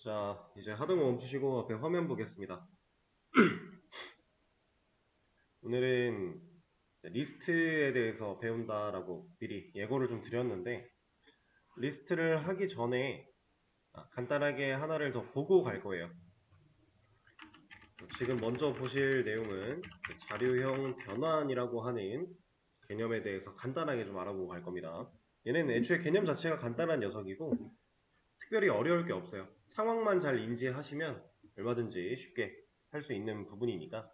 자, 이제 하던 거 멈추시고 앞에 화면 보겠습니다. 오늘은 리스트에 대해서 배운다라고 미리 예고를 좀 드렸는데, 리스트를 하기 전에 간단하게 하나를 더 보고 갈 거예요. 지금 먼저 보실 내용은 자료형 변환이라고 하는 개념에 대해서 간단하게 좀 알아보고 갈 겁니다. 얘는 애초에 개념 자체가 간단한 녀석이고 특별히 어려울 게 없어요. 상황만 잘 인지하시면 얼마든지 쉽게 할 수 있는 부분이니까.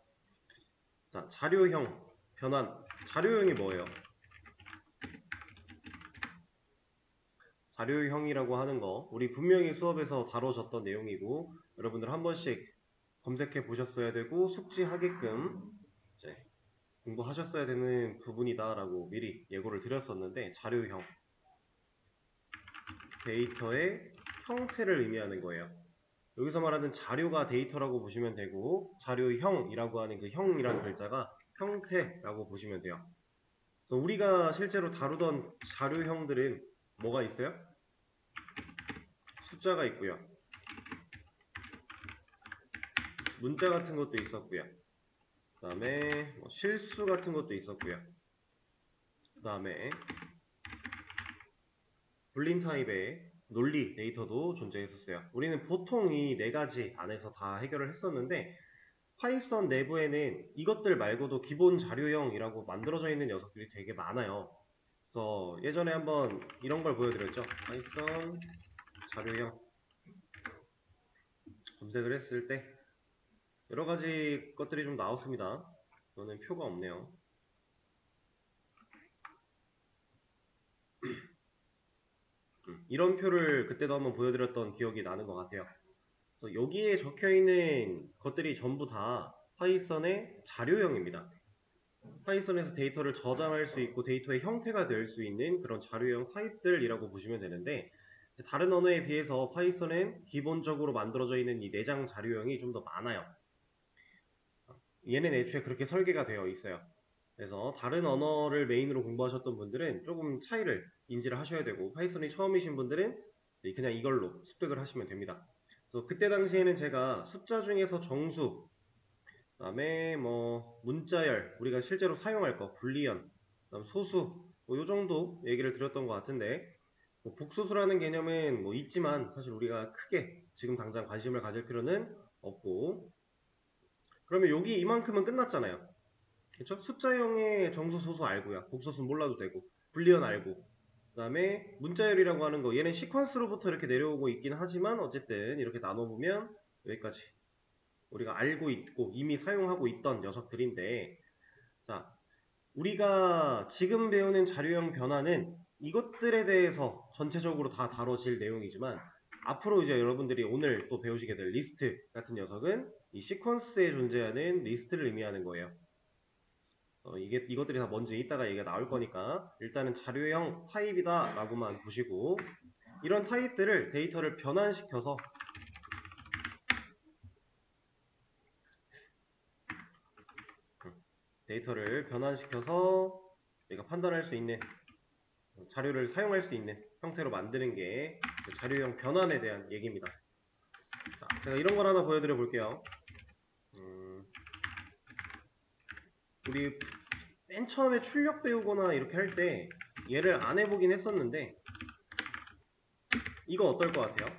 자, 자료형 변환. 자료형이 뭐예요? 자료형이라고 하는 거 우리 분명히 수업에서 다뤄졌던 내용이고 여러분들 한 번씩 검색해 보셨어야 되고 숙지하게끔 이제 공부하셨어야 되는 부분이다라고 미리 예고를 드렸었는데, 자료형 데이터의 형태를 의미하는 거예요. 여기서 말하는 자료가 데이터라고 보시면 되고 자료형이라고 하는 그 형이라는 글자가 형태라고 보시면 돼요. 그래서 우리가 실제로 다루던 자료형들은 뭐가 있어요? 숫자가 있고요. 문자 같은 것도 있었고요. 그 다음에 실수 같은 것도 있었고요. 그 다음에 불린 타입의 논리 데이터도 존재했었어요. 우리는 보통 이 네 가지 안에서 다 해결을 했었는데 파이썬 내부에는 이것들 말고도 기본 자료형이라고 만들어져 있는 녀석들이 되게 많아요. 그래서 예전에 한번 이런 걸 보여드렸죠. 파이썬 자료형 검색을 했을 때 여러 가지 것들이 좀 나왔습니다. 이거는 표가 없네요. 이런 표를 그때도 한번 보여드렸던 기억이 나는 것 같아요. 그래서 여기에 적혀있는 것들이 전부 다 파이썬의 자료형입니다. 파이썬에서 데이터를 저장할 수 있고 데이터의 형태가 될 수 있는 그런 자료형 타입들이라고 보시면 되는데, 다른 언어에 비해서 파이썬은 기본적으로 만들어져 있는 이 내장 자료형이 좀 더 많아요. 얘는 애초에 그렇게 설계가 되어 있어요. 그래서 다른 언어를 메인으로 공부하셨던 분들은 조금 차이를 인지를 하셔야 되고, 파이썬이 처음이신 분들은 그냥 이걸로 습득을 하시면 됩니다. 그래서 그때 당시에는 제가 숫자 중에서 정수, 그 다음에 뭐 문자열, 우리가 실제로 사용할 거, 불리언, 그다음 소수, 뭐 요 정도 얘기를 드렸던 것 같은데, 뭐 복소수라는 개념은 뭐 있지만 사실 우리가 크게 지금 당장 관심을 가질 필요는 없고, 그러면 여기 이만큼은 끝났잖아요. 그쵸? 숫자형의 정수, 소수 알고요. 복소수는 몰라도 되고, 불리언 알고, 그 다음에 문자열이라고 하는 거, 얘는 시퀀스로부터 이렇게 내려오고 있긴 하지만 어쨌든 이렇게 나눠보면 여기까지 우리가 알고 있고 이미 사용하고 있던 녀석들인데, 자, 우리가 지금 배우는 자료형 변화는 이것들에 대해서 전체적으로 다 다뤄질 내용이지만, 앞으로 이제 여러분들이 오늘 또 배우시게 될 리스트 같은 녀석은 이 시퀀스에 존재하는 리스트를 의미하는 거예요. 이것들이 다 뭔지 이따가 얘기가 나올 거니까 일단은 자료형 타입이다 라고만 보시고, 이런 타입들을 데이터를 변환시켜서 우리가 판단할 수 있는 자료를 사용할 수 있는 형태로 만드는 게 자료형 변환에 대한 얘기입니다. 자, 제가 이런 걸 하나 보여드려 볼게요. 우리 맨 처음에 출력 배우거나 이렇게 할 때 얘를 안 해보긴 했었는데, 이거 어떨 것 같아요?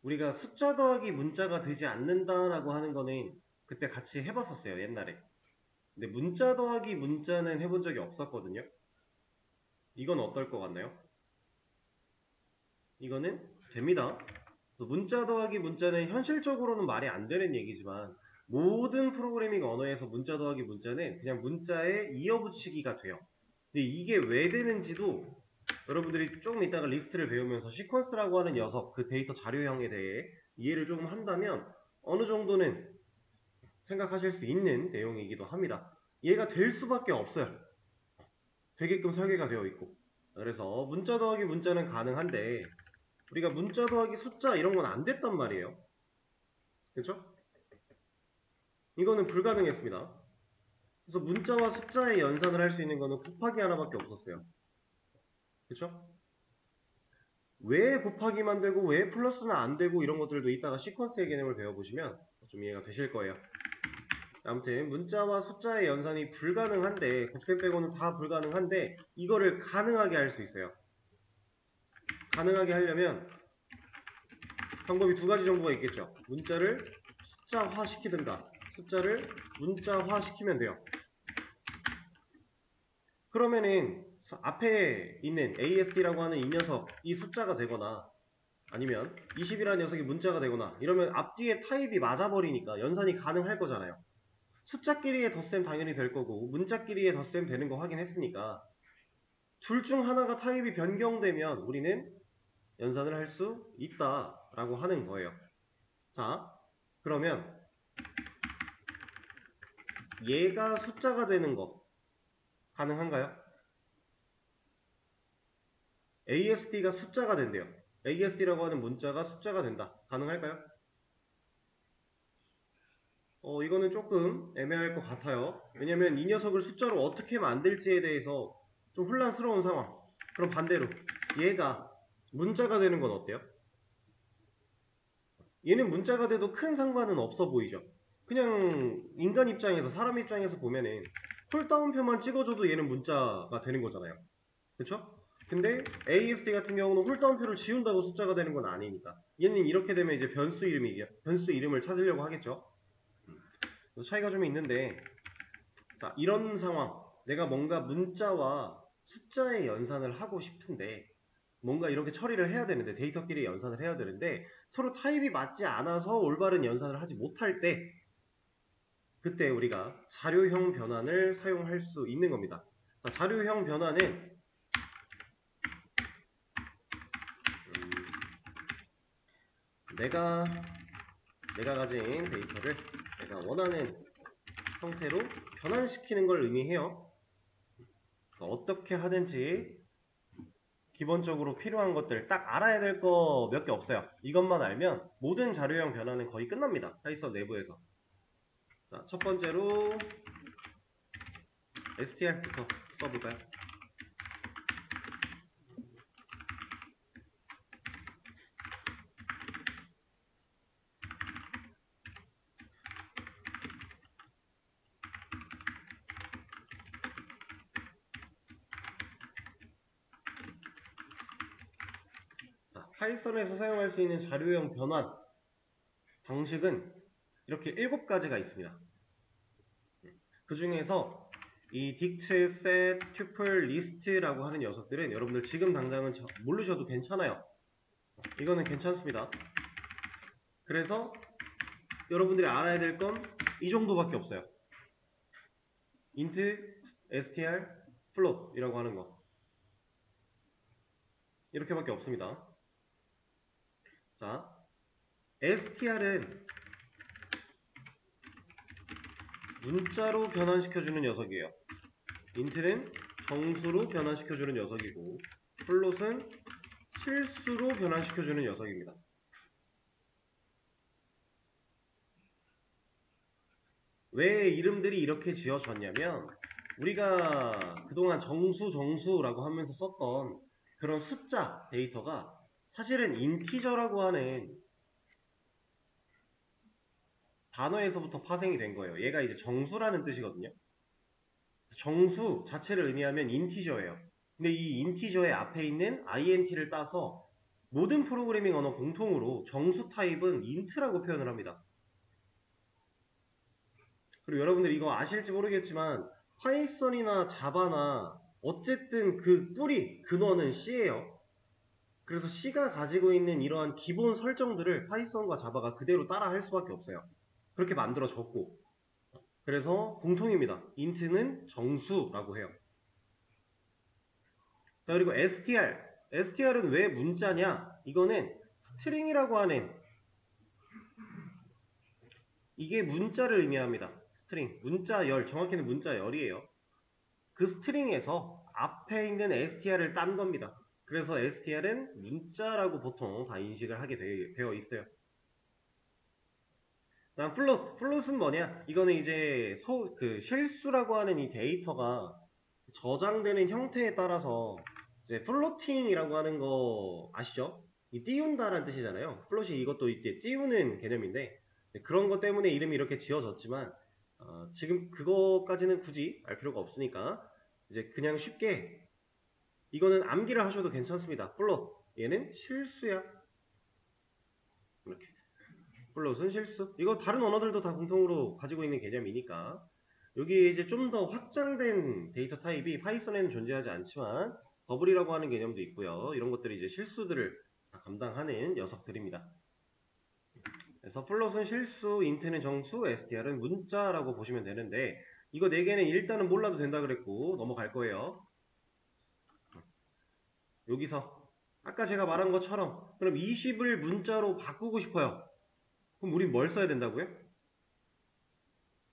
우리가 숫자 더하기 문자가 되지 않는다라고 하는 거는 그때 같이 해봤었어요, 옛날에. 근데 문자 더하기 문자는 해본 적이 없었거든요. 이건 어떨 것 같나요? 이거는 됩니다. 그래서 문자 더하기 문자는 현실적으로는 말이 안 되는 얘기지만 모든 프로그래밍 언어에서 문자 더하기 문자는 그냥 문자에 이어붙이기가 돼요. 근데 이게 왜 되는지도 여러분들이 조금 이따가 리스트를 배우면서 시퀀스라고 하는 녀석, 그 데이터 자료형에 대해 이해를 조금 한다면 어느 정도는 생각하실 수 있는 내용이기도 합니다. 얘가 될 수밖에 없어요. 되게끔 설계가 되어 있고. 그래서 문자 더하기 문자는 가능한데 우리가 문자 더하기 숫자 이런 건 안 됐단 말이에요. 그렇죠? 이거는 불가능했습니다. 그래서 문자와 숫자의 연산을 할 수 있는 거는 곱하기 하나밖에 없었어요. 그쵸? 왜 곱하기만 되고 왜 플러스는 안 되고 이런 것들도 이따가 시퀀스의 개념을 배워보시면 좀 이해가 되실 거예요. 아무튼 문자와 숫자의 연산이 불가능한데, 곱셈 빼고는 다 불가능한데 이거를 가능하게 할 수 있어요. 가능하게 하려면 방법이 두 가지 정도가 있겠죠. 문자를 숫자화 시키든가 숫자를 문자화 시키면 돼요. 그러면은 앞에 있는 ASD라고 하는 이 녀석이 숫자가 되거나 아니면 20이라는 녀석이 문자가 되거나 이러면 앞뒤에 타입이 맞아버리니까 연산이 가능할 거잖아요. 숫자끼리의 덧셈 당연히 될 거고 문자끼리의 덧셈 되는 거 확인했으니까 둘 중 하나가 타입이 변경되면 우리는 연산을 할 수 있다라고 하는 거예요. 자, 그러면 얘가 숫자가 되는 거 가능한가요? ASD가 숫자가 된대요. ASD라고 하는 문자가 숫자가 된다. 가능할까요? 이거는 조금 애매할 것 같아요. 왜냐면 이 녀석을 숫자로 어떻게 만들지에 대해서 좀 혼란스러운 상황. 그럼 반대로 얘가 문자가 되는 건 어때요? 얘는 문자가 돼도 큰 상관은 없어 보이죠? 그냥 인간 입장에서, 사람 입장에서 보면은 홀다운표만 찍어줘도 얘는 문자가 되는 거잖아요. 그쵸? 근데 ASD 같은 경우는 홀다운표를 지운다고 숫자가 되는 건 아니니까 얘는 이렇게 되면 이제 변수 이름을 찾으려고 하겠죠. 그래서 차이가 좀 있는데, 자, 이런 상황, 내가 뭔가 문자와 숫자의 연산을 하고 싶은데 뭔가 이렇게 처리를 해야 되는데, 데이터끼리 연산을 해야 되는데 서로 타입이 맞지 않아서 올바른 연산을 하지 못할 때, 그때 우리가 자료형 변환을 사용할 수 있는 겁니다. 자, 자료형 변환은 내가 가진 데이터를 내가 원하는 형태로 변환시키는 걸 의미해요. 그래서 어떻게 하든지 기본적으로 필요한 것들 딱 알아야 될 거 몇 개 없어요. 이것만 알면 모든 자료형 변환은 거의 끝납니다. 파이썬 내부에서. 자, 첫 번째로 str부터 써볼까요? 자, 파이썬에서 사용할 수 있는 자료형 변환 방식은 이렇게 7가지가 있습니다. 그 중에서 이 dict, set, tuple, list라고 하는 녀석들은 여러분들 지금 당장은 모르셔도 괜찮아요. 이거는 괜찮습니다. 그래서 여러분들이 알아야 될 건 이 정도밖에 없어요. int, str, float 이라고 하는 거, 이렇게밖에 없습니다. 자, str은 문자로 변환시켜주는 녀석이에요. int는 정수로 변환시켜주는 녀석이고 float은 실수로 변환시켜주는 녀석입니다. 왜 이름들이 이렇게 지어졌냐면 우리가 그동안 정수라고 하면서 썼던 그런 숫자 데이터가 사실은 인티저라고 하는 단어에서부터 파생이 된 거예요. 얘가 이제 정수라는 뜻이거든요. 정수 자체를 의미하면 인티저예요. 근데 이 인티저의 앞에 있는 int를 따서 모든 프로그래밍 언어 공통으로 정수 타입은 int라고 표현을 합니다. 그리고 여러분들 이거 아실지 모르겠지만 파이썬이나 자바나 어쨌든 그 뿌리, 근원은 C예요. 그래서 C가 가지고 있는 이러한 기본 설정들을 파이썬과 자바가 그대로 따라 할 수밖에 없어요. 그렇게 만들어졌고, 그래서 공통입니다. int는 정수라고 해요. 자, 그리고 str은 왜 문자냐? 이거는 스트링이라고 하는, 이게 문자를 의미합니다. 스트링, 문자열, 정확히는 문자열이에요. 그 스트링에서 앞에 있는 str을 딴 겁니다. 그래서 str은 문자라고 보통 다 인식을 하게 되어 있어요. 다음 플롯은 뭐냐? 이거는 이제 그 실수라고 하는 이 데이터가 저장되는 형태에 따라서 이제 플로팅이라고 하는 거 아시죠? 이 띄운다라는 뜻이잖아요. 플롯이 이것도 이때 띄우는 개념인데 그런 것 때문에 이름이 이렇게 지어졌지만 지금 그거까지는 굳이 알 필요가 없으니까 이제 그냥 쉽게 이거는 암기를 하셔도 괜찮습니다. 플롯 얘는 실수야. 이렇게 플롯은 실수. 이거 다른 언어들도 다 공통으로 가지고 있는 개념이니까 여기에 이제 좀 더 확장된 데이터 타입이 파이썬에는 존재하지 않지만 버블이라고 하는 개념도 있고요. 이런 것들이 이제 실수들을 다 감당하는 녀석들입니다. 그래서 플롯은 실수, 인트는 정수, str은 문자라고 보시면 되는데 이거 4개는 일단은 몰라도 된다 그랬고 넘어갈 거예요. 여기서 아까 제가 말한 것처럼 그럼 20을 문자로 바꾸고 싶어요. 그럼 우린 뭘 써야 된다고요?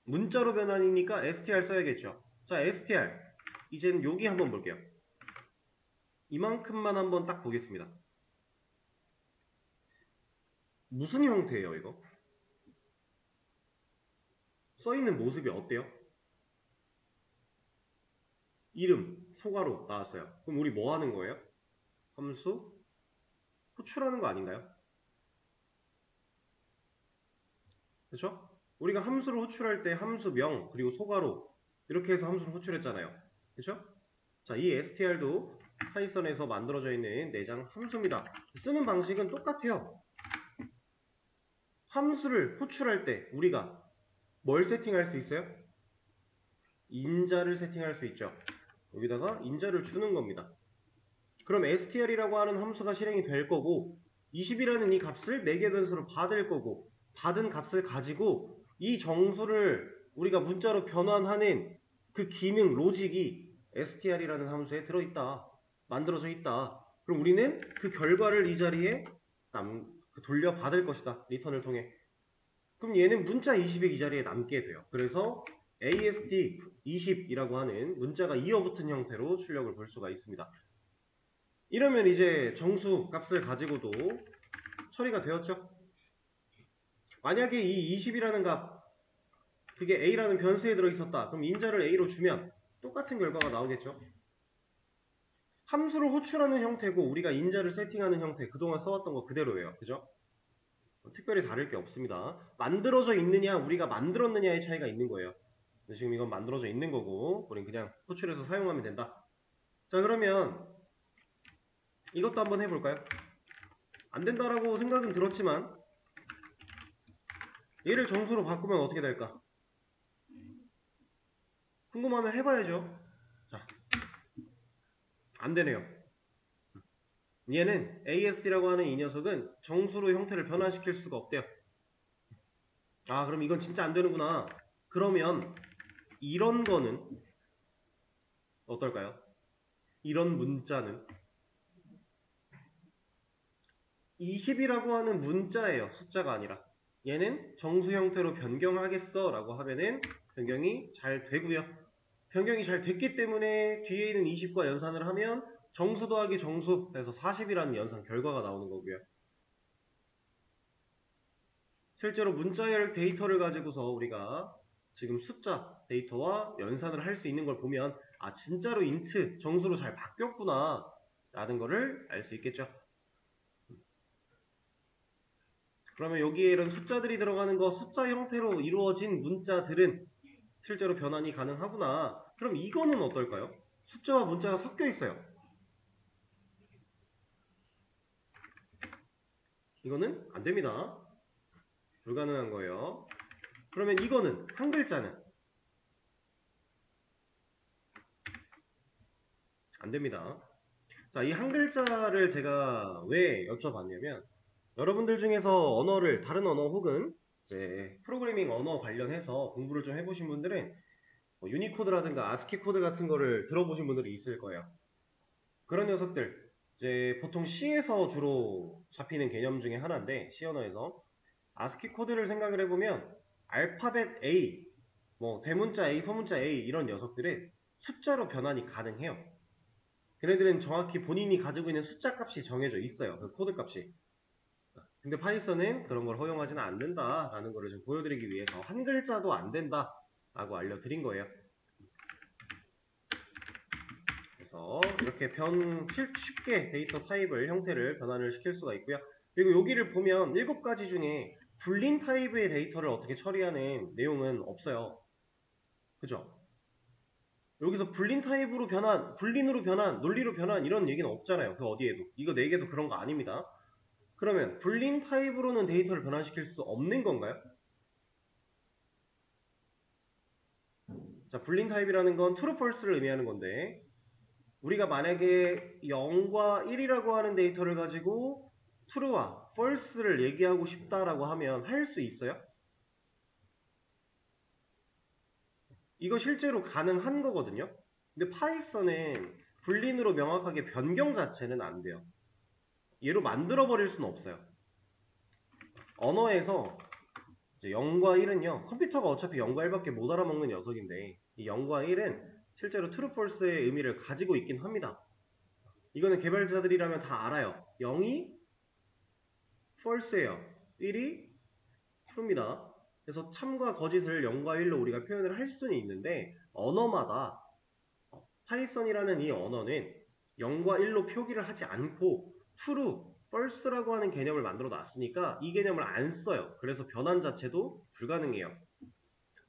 문자로 변환이니까 str 써야겠죠. 자, str 이제는 여기 한번 볼게요. 이만큼만 한번 딱 보겠습니다. 무슨 형태예요, 이거? 써있는 모습이 어때요? 이름, 소가로 나왔어요. 그럼 우리 뭐 하는 거예요? 함수 호출하는 거 아닌가요? 그렇죠? 우리가 함수를 호출할 때 함수명 그리고 소가로 이렇게 해서 함수를 호출했잖아요. 그렇죠? 자, 이 str도 파이썬에서 만들어져 있는 내장 함수입니다. 쓰는 방식은 똑같아요. 함수를 호출할 때 우리가 뭘 세팅할 수 있어요? 인자를 세팅할 수 있죠. 여기다가 인자를 주는 겁니다. 그럼 str이라고 하는 함수가 실행이 될 거고 20이라는 이 값을 4개 변수로 받을 거고 받은 값을 가지고 이 정수를 우리가 문자로 변환하는 그 기능, 로직이 str이라는 함수에 들어있다. 만들어져 있다. 그럼 우리는 그 결과를 이 자리에 돌려받을 것이다. 리턴을 통해. 그럼 얘는 문자 20이 이 자리에 남게 돼요. 그래서 AST20이라고 하는 문자가 이어붙은 형태로 출력을 볼 수가 있습니다. 이러면 이제 정수 값을 가지고도 처리가 되었죠. 만약에 이 20이라는 값 그게 A라는 변수에 들어있었다. 그럼 인자를 A로 주면 똑같은 결과가 나오겠죠. 함수를 호출하는 형태고 우리가 인자를 세팅하는 형태 그동안 써왔던 거 그대로예요. 그죠? 특별히 다를 게 없습니다. 만들어져 있느냐 우리가 만들었느냐의 차이가 있는 거예요. 지금 이건 만들어져 있는 거고 우린 그냥 호출해서 사용하면 된다. 자, 그러면 이것도 한번 해볼까요? 안 된다라고 생각은 들었지만 얘를 정수로 바꾸면 어떻게 될까? 궁금하면 해봐야죠. 자, 안 되네요. 얘는 ASD라고 하는 이 녀석은 정수로 형태를 변환시킬 수가 없대요. 아, 그럼 이건 진짜 안 되는구나. 그러면 이런 거는 어떨까요? 이런 문자는 20이라고 하는 문자예요. 숫자가 아니라. 얘는 정수 형태로 변경하겠어 라고 하면은 변경이 잘 되고요. 변경이 잘 됐기 때문에 뒤에 있는 20과 연산을 하면 정수 더하기 정수 해서 40이라는 연산 결과가 나오는 거고요. 실제로 문자열 데이터를 가지고서 우리가 지금 숫자 데이터와 연산을 할 수 있는 걸 보면 아, 진짜로 인트 정수로 잘 바뀌었구나 라는 거를 알 수 있겠죠. 그러면 여기에 이런 숫자들이 들어가는 거 숫자 형태로 이루어진 문자들은 실제로 변환이 가능하구나. 그럼 이거는 어떨까요? 숫자와 문자가 섞여 있어요. 이거는 안 됩니다. 불가능한 거예요. 그러면 이거는 한 글자는 안 됩니다. 자, 이 한 글자를 제가 왜 여쭤봤냐면 여러분들 중에서 언어를 다른 언어 혹은 이제 프로그래밍 언어 관련해서 공부를 좀 해보신 분들은 뭐 유니코드라든가 아스키 코드 같은 거를 들어보신 분들이 있을 거예요. 그런 녀석들 이제 보통 C에서 주로 잡히는 개념 중에 하나인데 C 언어에서 아스키 코드를 생각을 해보면 알파벳 A, 뭐 대문자 A, 소문자 A 이런 녀석들은 숫자로 변환이 가능해요. 걔네들은 정확히 본인이 가지고 있는 숫자 값이 정해져 있어요. 그 코드 값이. 근데 파이썬은 그런 걸 허용하지는 않는다라는 거를 좀 보여드리기 위해서 한 글자도 안 된다라고 알려드린 거예요. 해서 이렇게 쉽게 데이터 타입을 형태를 변환을 시킬 수가 있고요. 그리고 여기를 보면 7가지 중에 불린 타입의 데이터를 어떻게 처리하는 내용은 없어요. 그죠? 여기서 불린 타입으로 변환, 불린으로 변환, 논리로 변환 이런 얘기는 없잖아요. 그 어디에도. 이거 4개도 그런 거 아닙니다. 그러면 불린 타입으로는 데이터를 변환시킬 수 없는 건가요? 자, 불린 타입이라는 건 true, false를 의미하는 건데 우리가 만약에 0과 1이라고 하는 데이터를 가지고 true와 false를 얘기하고 싶다라고 하면 할 수 있어요? 이거 실제로 가능한 거거든요. 근데 파이썬은 불린으로 명확하게 변경 자체는 안 돼요. 얘로 만들어 버릴 수는 없어요. 언어에서 이제 0과 1은요, 컴퓨터가 어차피 0과 1밖에 못 알아먹는 녀석인데 이 0과 1은 실제로 true, false의 의미를 가지고 있긴 합니다. 이거는 개발자들이라면 다 알아요. 0이 false예요. 1이 true입니다. 그래서 참과 거짓을 0과 1로 우리가 표현을 할 수는 있는데 언어마다 파이썬이라는 이 언어는 0과 1로 표기를 하지 않고 true, false라고 하는 개념을 만들어 놨으니까 이 개념을 안 써요. 그래서 변환 자체도 불가능해요.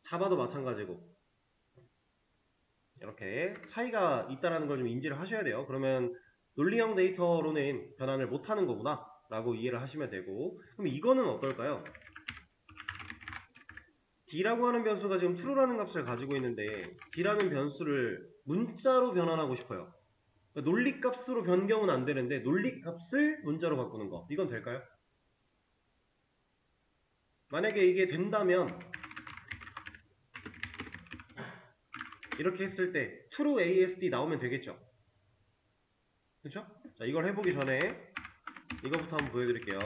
자바도 마찬가지고 이렇게 차이가 있다는 걸 좀 인지를 하셔야 돼요. 그러면 논리형 데이터로는 변환을 못하는 거구나 라고 이해를 하시면 되고, 그럼 이거는 어떨까요? d라고 하는 변수가 지금 true라는 값을 가지고 있는데 d라는 변수를 문자로 변환하고 싶어요. 그러니까 논리값으로 변경은 안 되는데 논리값을 문자로 바꾸는 거, 이건 될까요? 만약에 이게 된다면 이렇게 했을 때 true ASD 나오면 되겠죠? 그쵸? 자, 이걸 해보기 전에 이거부터 한번 보여드릴게요.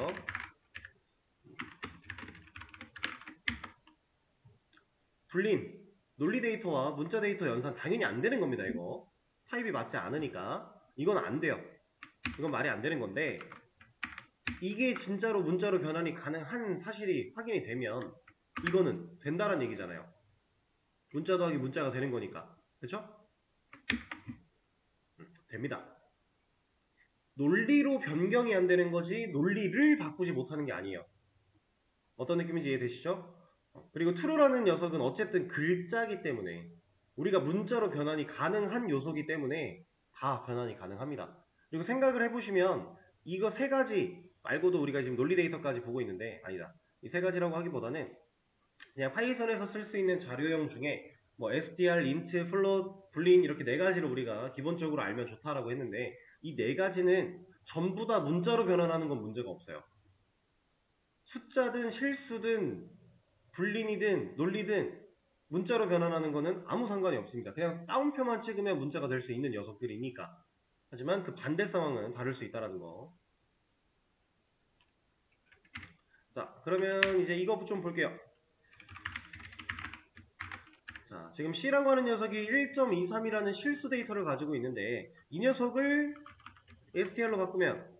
불린 논리 데이터와 문자 데이터 연산 당연히 안 되는 겁니다. 이거 타입이 맞지 않으니까 이건 안 돼요. 이건 말이 안 되는 건데, 이게 진짜로 문자로 변환이 가능한 사실이 확인이 되면 이거는 된다는 얘기잖아요. 문자 더하기 문자가 되는 거니까. 그쵸? 됩니다. 논리로 변경이 안 되는 거지 논리를 바꾸지 못하는 게 아니에요. 어떤 느낌인지 이해되시죠? 그리고 true라는 녀석은 어쨌든 글자기 때문에 우리가 문자로 변환이 가능한 요소기 때문에 다 변환이 가능합니다. 그리고 생각을 해보시면 이거 3가지 말고도 우리가 지금 논리 데이터까지 보고 있는데, 아니다, 이 3가지라고 하기보다는 그냥 파이썬에서 쓸 수 있는 자료형 중에 뭐 str, int, float, boolean 이렇게 4가지를 우리가 기본적으로 알면 좋다라고 했는데 이 4가지는 전부 다 문자로 변환하는 건 문제가 없어요. 숫자든 실수든 불린이든 논리든 문자로 변환하는 거는 아무 상관이 없습니다. 그냥 따옴표만 찍으면 문자가 될 수 있는 녀석들이니까. 하지만 그 반대 상황은 다를 수 있다는 거. 자, 그러면 이제 이거 좀 볼게요. 자, 지금 C라고 하는 녀석이 1.23이라는 실수 데이터를 가지고 있는데 이 녀석을 str로 바꾸면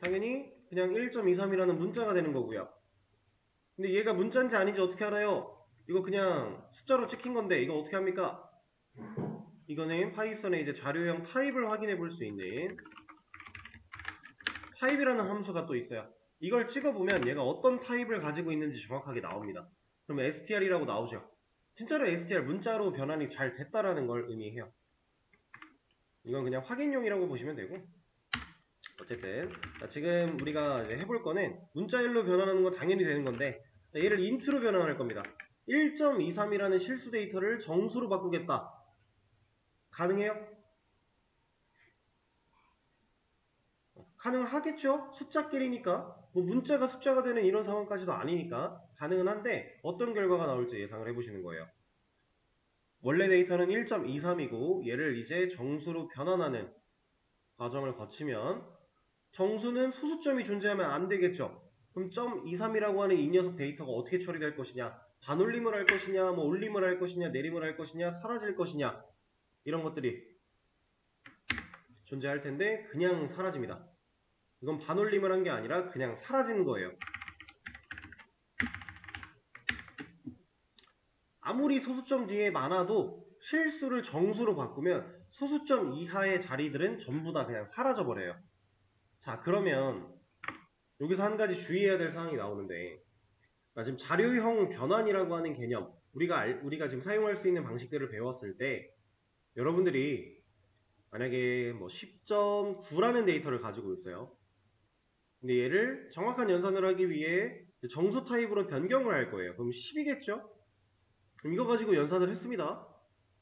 당연히 그냥 1.23이라는 문자가 되는 거고요. 근데 얘가 문자인지 아닌지 어떻게 알아요? 이거 그냥 숫자로 찍힌 건데 이거 어떻게 합니까? 이거는 파이썬의 이제 자료형 타입을 확인해 볼 수 있는 타입이라는 함수가 또 있어요. 이걸 찍어보면 얘가 어떤 타입을 가지고 있는지 정확하게 나옵니다. 그러면 str이라고 나오죠. 진짜로 str 문자로 변환이 잘 됐다라는 걸 의미해요. 이건 그냥 확인용이라고 보시면 되고, 어쨌든 자, 지금 우리가 이제 해볼 거는 문자 1로 변환하는 건 당연히 되는 건데 얘를 int로 변환할 겁니다. 1.23이라는 실수 데이터를 정수로 바꾸겠다. 가능해요? 가능하겠죠? 숫자끼리니까. 뭐 문자가 숫자가 되는 이런 상황까지도 아니니까 가능은 한데 어떤 결과가 나올지 예상을 해보시는 거예요. 원래 데이터는 1.23이고 얘를 이제 정수로 변환하는 과정을 거치면 정수는 소수점이 존재하면 안 되겠죠. 그럼 .23이라고 하는 이 녀석 데이터가 어떻게 처리될 것이냐, 반올림을 할 것이냐, 뭐 올림을 할 것이냐, 내림을 할 것이냐, 사라질 것이냐, 이런 것들이 존재할 텐데 그냥 사라집니다. 이건 반올림을 한 게 아니라 그냥 사라지는 거예요. 아무리 소수점 뒤에 많아도 실수를 정수로 바꾸면 소수점 이하의 자리들은 전부 다 그냥 사라져 버려요. 자, 그러면 여기서 한 가지 주의해야 될 사항이 나오는데, 지금 자료형 변환이라고 하는 개념, 우리가 지금 사용할 수 있는 방식들을 배웠을 때, 여러분들이 만약에 뭐 10.9라는 데이터를 가지고 있어요. 근데 얘를 정확한 연산을 하기 위해 정수 타입으로 변경을 할 거예요. 그럼 10이겠죠? 그럼 이거 가지고 연산을 했습니다.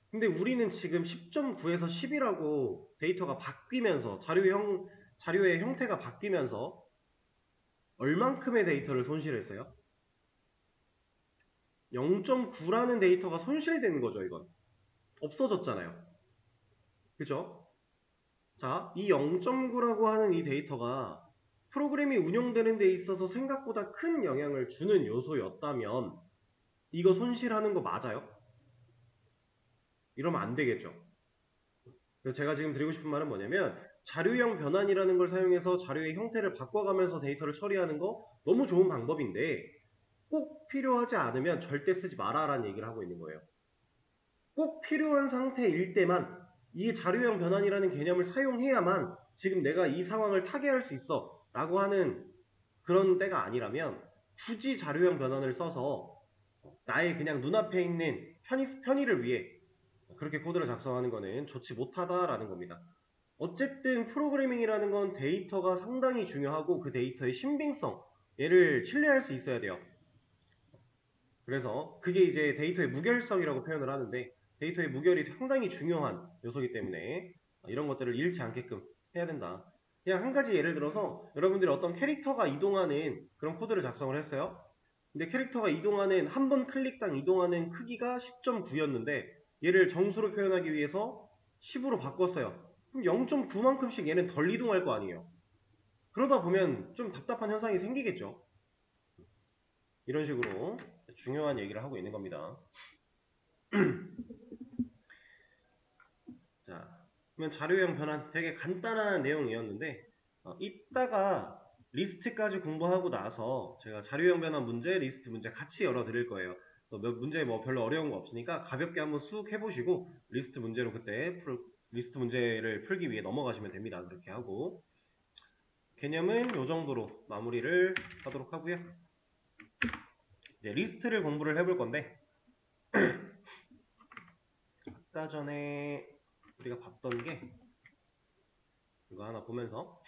근데 우리는 지금 10.9에서 10이라고 데이터가 바뀌면서 자료의 형태가 바뀌면서 얼만큼의 데이터를 손실했어요? 0.9라는 데이터가 손실된 거죠, 이건. 없어졌잖아요. 그죠? 자, 이 0.9라고 하는 이 데이터가 프로그램이 운용되는 데 있어서 생각보다 큰 영향을 주는 요소였다면 이거 손실하는 거 맞아요? 이러면 안 되겠죠. 그래서 제가 지금 드리고 싶은 말은 뭐냐면 자료형 변환이라는 걸 사용해서 자료의 형태를 바꿔가면서 데이터를 처리하는 거 너무 좋은 방법인데 꼭 필요하지 않으면 절대 쓰지 마라라는 얘기를 하고 있는 거예요. 꼭 필요한 상태일 때만 이 자료형 변환이라는 개념을 사용해야만 지금 내가 이 상황을 타개할 수 있어 라고 하는 그런 때가 아니라면 굳이 자료형 변환을 써서 나의 그냥 눈앞에 있는 편의를 위해 그렇게 코드를 작성하는 거는 좋지 못하다라는 겁니다. 어쨌든 프로그래밍이라는 건 데이터가 상당히 중요하고 그 데이터의 신빙성, 얘를 신뢰할 수 있어야 돼요. 그래서 그게 이제 데이터의 무결성이라고 표현을 하는데 데이터의 무결이 상당히 중요한 요소이기 때문에 이런 것들을 잃지 않게끔 해야 된다. 그냥 한 가지 예를 들어서 여러분들이 어떤 캐릭터가 이동하는 그런 코드를 작성을 했어요. 근데 캐릭터가 이동하는 한 번 클릭당 이동하는 크기가 10.9였는데 얘를 정수로 표현하기 위해서 10으로 바꿨어요. 그럼 0.9만큼씩 얘는 덜 이동할 거 아니에요. 그러다 보면 좀 답답한 현상이 생기겠죠. 이런 식으로 중요한 얘기를 하고 있는 겁니다. 자, 그러면 자료형 변환 되게 간단한 내용이었는데 이따가 리스트까지 공부하고 나서 제가 자료형 변환 문제, 리스트 문제 같이 열어 드릴 거예요. 문제 뭐 별로 어려운 거 없으니까 가볍게 한번 쑥 해보시고 리스트 문제로 그때 리스트 문제를 풀기 위해 넘어가시면 됩니다. 그렇게 하고 개념은 이 정도로 마무리를 하도록 하고요. 이제 리스트를 공부를 해볼 건데 아까 전에 우리가 봤던 게 이거 하나 보면서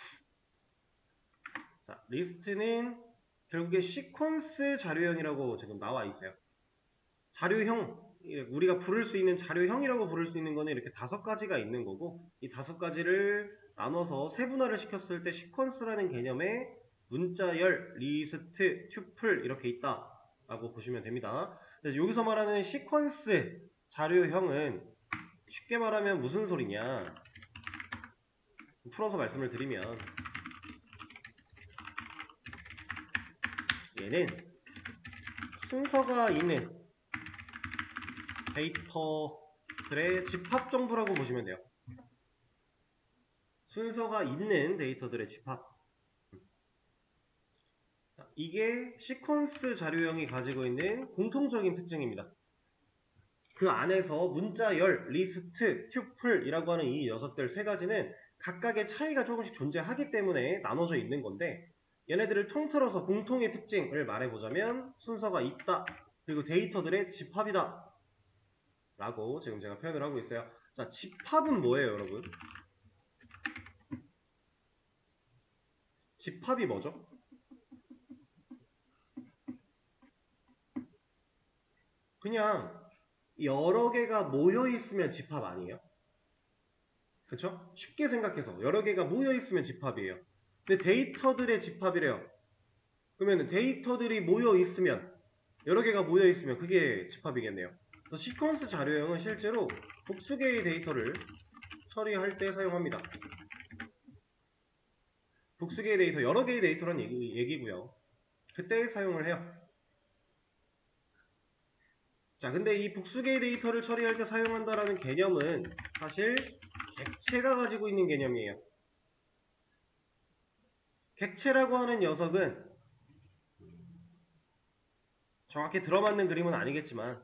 자, 리스트는 결국에 시퀀스 자료형이라고 지금 나와 있어요. 자료형, 우리가 부를 수 있는 자료형이라고 부를 수 있는 거는 이렇게 5가지가 있는 거고 이 5가지를 나눠서 세분화를 시켰을 때 시퀀스라는 개념에 문자열, 리스트, 튜플 이렇게 있다라고 보시면 됩니다. 그래서 여기서 말하는 시퀀스 자료형은 쉽게 말하면 무슨 소리냐, 풀어서 말씀을 드리면 얘는 순서가 있는 데이터들의 집합 정도라고 보시면 돼요. 순서가 있는 데이터들의 집합. 자, 이게 시퀀스 자료형이 가지고 있는 공통적인 특징입니다. 그 안에서 문자열, 리스트, 튜플이라고 하는 이 녀석들 3가지는 각각의 차이가 조금씩 존재하기 때문에 나눠져 있는 건데 얘네들을 통틀어서 공통의 특징을 말해보자면 순서가 있다. 그리고 데이터들의 집합이다. 라고 지금 제가 표현을 하고 있어요. 자, 집합은 뭐예요, 여러분? 집합이 뭐죠? 그냥 여러 개가 모여 있으면 집합 아니에요? 그쵸? 쉽게 생각해서 여러 개가 모여 있으면 집합이에요. 근데 데이터들의 집합이래요. 그러면 데이터들이 모여 있으면 여러 개가 모여 있으면 그게 집합이겠네요. 그래서 시퀀스 자료형은 실제로 복수개의 데이터를 처리할 때 사용합니다. 복수개의 데이터, 여러 개의 데이터란 얘기고요. 그때 사용을 해요. 자, 근데 이 복수개의 데이터를 처리할 때 사용한다라는 개념은 사실 객체가 가지고 있는 개념이에요. 객체라고 하는 녀석은 정확히 들어맞는 그림은 아니겠지만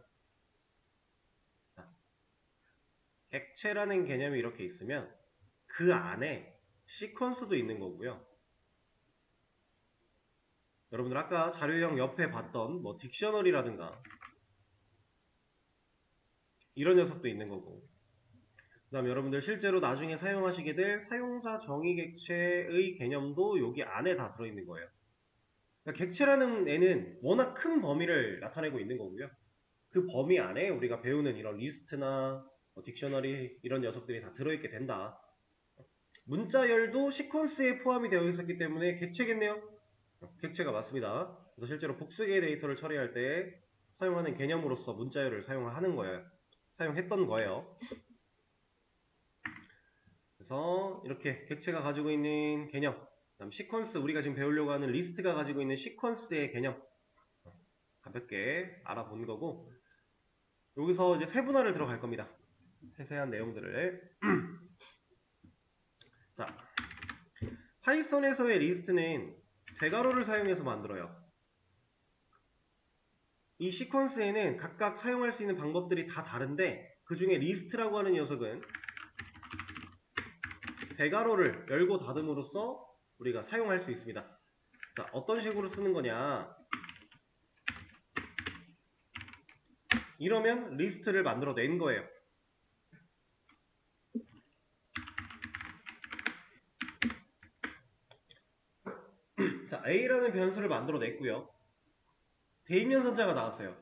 객체라는 개념이 이렇게 있으면 그 안에 시퀀스도 있는 거고요. 여러분들 아까 자료형 옆에 봤던 뭐 딕셔너리라든가 이런 녀석도 있는 거고, 그 다음에 여러분들 실제로 나중에 사용하시게 될 사용자 정의 객체의 개념도 여기 안에 다 들어있는 거예요. 그러니까 객체라는 애는 워낙 큰 범위를 나타내고 있는 거고요. 그 범위 안에 우리가 배우는 이런 리스트나 딕셔너리 이런 녀석들이 다 들어있게 된다. 문자열도 시퀀스에 포함이 되어 있었기 때문에 객체겠네요. 객체가 맞습니다. 그래서 실제로 복수개의 데이터를 처리할 때 사용하는 개념으로서 문자열을 사용하는 거예요. 사용했던 거예요. 그래서 이렇게 객체가 가지고 있는 개념, 그다음 시퀀스, 우리가 지금 배우려고 하는 리스트가 가지고 있는 시퀀스의 개념 가볍게 알아본 거고, 여기서 이제 세분화를 들어갈 겁니다. 세세한 내용들을. 자, 파이썬에서의 리스트는 대괄호를 사용해서 만들어요. 이 시퀀스에는 각각 사용할 수 있는 방법들이 다 다른데 그 중에 리스트라고 하는 녀석은 대괄호를 열고 닫음으로써 우리가 사용할 수 있습니다. 자, 어떤 식으로 쓰는 거냐? 이러면 리스트를 만들어 낸 거예요. 자, A라는 변수를 만들어 냈고요. 대입연산자가 나왔어요.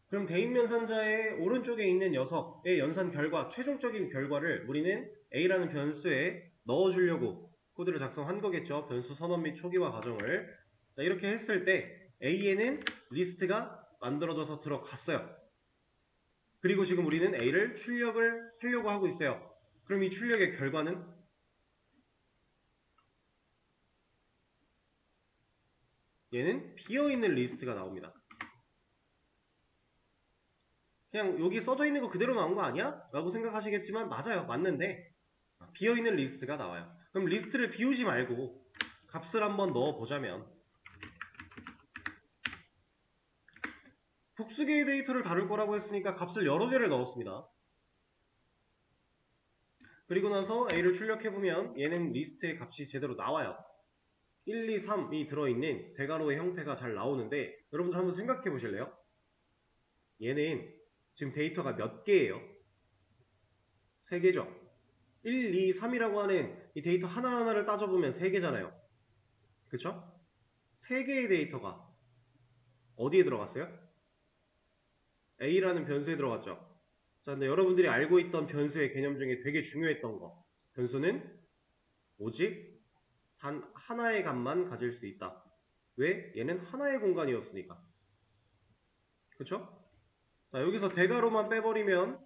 그럼 대입연산자의 오른쪽에 있는 녀석의 연산 결과, 최종적인 결과를 우리는 A라는 변수에 넣어주려고 코드를 작성한 거겠죠. 변수 선언 및 초기화 과정을. 자, 이렇게 했을 때 A에는 리스트가 만들어져서 들어갔어요. 그리고 지금 우리는 A를 출력을 하려고 하고 있어요. 그럼 이 출력의 결과는 얘는 비어있는 리스트가 나옵니다. 그냥 여기 써져 있는 거 그대로 나온 거 아니야? 라고 생각하시겠지만 맞아요. 맞는데 비어있는 리스트가 나와요. 그럼 리스트를 비우지 말고 값을 한번 넣어보자면, 복수개의 데이터를 다룰 거라고 했으니까 값을 여러 개를 넣었습니다. 그리고 나서 A를 출력해보면 얘는 리스트의 값이 제대로 나와요. 1, 2, 3이 들어있는 대괄호의 형태가 잘 나오는데, 여러분들 한번 생각해 보실래요? 얘는 지금 데이터가 몇 개예요? 3개죠. 1, 2, 3이라고 하는 이 데이터 하나하나를 따져보면 3개잖아요. 그쵸? 3개의 데이터가 어디에 들어갔어요? A라는 변수에 들어갔죠. 자, 근데 여러분들이 알고 있던 변수의 개념 중에 되게 중요했던 거, 변수는 오직 단 하나의 값만 가질 수 있다. 왜? 얘는 하나의 공간이었으니까. 그쵸? 자, 여기서 대괄호만 빼버리면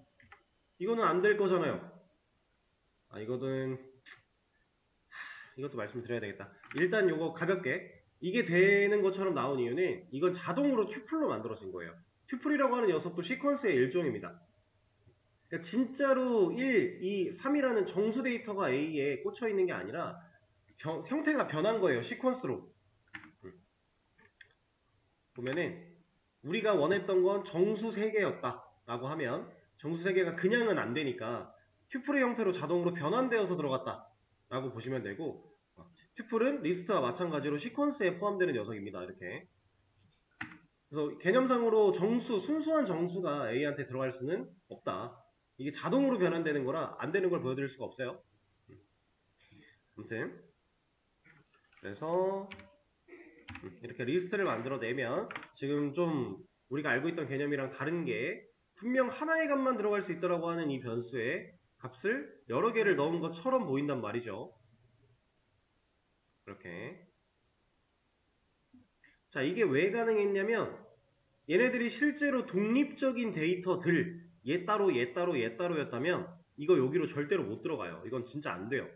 이거는 안 될 거잖아요. 이것도 말씀드려야 되겠다. 일단 요거 가볍게, 이게 되는 것처럼 나온 이유는 이건 자동으로 튜플로 만들어진 거예요. 튜플이라고 하는 녀석도 시퀀스의 일종입니다. 그러니까 진짜로 1, 2, 3이라는 정수 데이터가 A에 꽂혀 있는 게 아니라 형태가 변한 거예요. 시퀀스로. 보면은 우리가 원했던 건 정수 3개였다 라고 하면, 정수 3개가 그냥은 안 되니까 튜플의 형태로 자동으로 변환되어서 들어갔다 라고 보시면 되고, 튜플은 리스트와 마찬가지로 시퀀스에 포함되는 녀석입니다. 이렇게. 그래서 개념상으로 정수, 순수한 정수가 A한테 들어갈 수는 없다. 이게 자동으로 변환되는 거라 안 되는 걸 보여드릴 수가 없어요. 아무튼 그래서 이렇게 리스트를 만들어내면 지금 좀 우리가 알고 있던 개념이랑 다른 게, 분명 하나의 값만 들어갈 수 있다고 하는 이 변수에 값을 여러 개를 넣은 것처럼 보인단 말이죠. 이렇게. 자, 이게 왜 가능했냐면 얘네들이 실제로 독립적인 데이터들, 얘 따로 얘 따로 얘 따로였다면 이거 여기로 절대로 못 들어가요. 이건 진짜 안 돼요.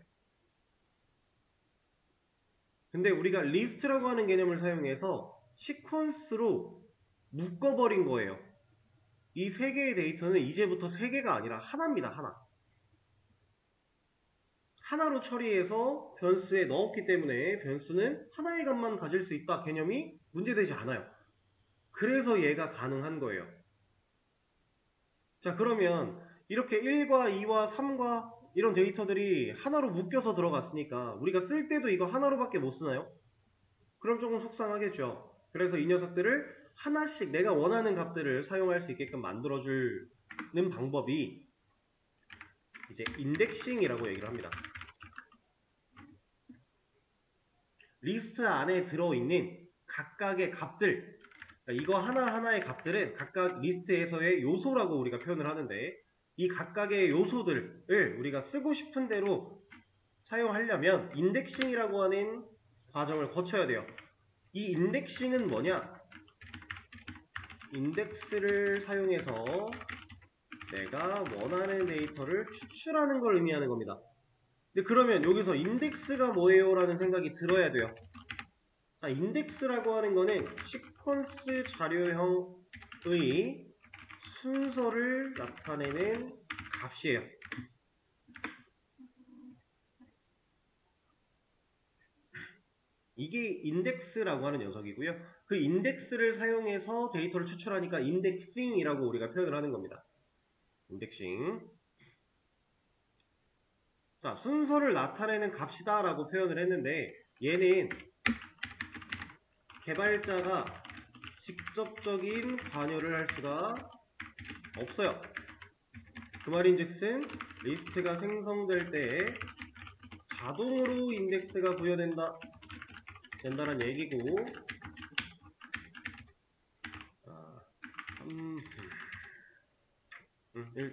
근데 우리가 리스트라고 하는 개념을 사용해서 시퀀스로 묶어버린 거예요. 이 3개의 데이터는 이제부터 3개가 아니라 하나입니다. 하나. 하나로 처리해서 변수에 넣었기 때문에 변수는 하나의 값만 가질 수 있다 개념이 문제되지 않아요. 그래서 얘가 가능한 거예요. 자, 그러면 이렇게 1과 2와 3과 이런 데이터들이 하나로 묶여서 들어갔으니까 우리가 쓸 때도 이거 하나로밖에 못 쓰나요? 그럼 조금 속상하겠죠. 그래서 이 녀석들을 하나씩 내가 원하는 값들을 사용할 수 있게끔 만들어주는 방법이 이제 인덱싱이라고 얘기를 합니다. 리스트 안에 들어있는 각각의 값들, 그러니까 이거 하나하나의 값들은 각각 리스트에서의 요소라고 우리가 표현을 하는데, 이 각각의 요소들을 우리가 쓰고 싶은 대로 사용하려면 인덱싱이라고 하는 과정을 거쳐야 돼요. 이 인덱싱은 뭐냐? 인덱스를 사용해서 내가 원하는 데이터를 추출하는 걸 의미하는 겁니다. 근데 그러면 여기서 인덱스가 뭐예요? 라는 생각이 들어야 돼요. 자, 인덱스라고 하는 거는 시퀀스 자료형의 순서를 나타내는 값이에요. 이게 인덱스라고 하는 녀석이고요. 그 인덱스를 사용해서 데이터를 추출하니까 인덱싱이라고 우리가 표현을 하는 겁니다. 인덱싱. 자, 순서를 나타내는 값이다 라고 표현을 했는데, 얘는 개발자가 직접적인 관여를 할 수가 없어요. 그 말인즉슨 리스트가 생성될 때 자동으로 인덱스가 된다는 얘기고,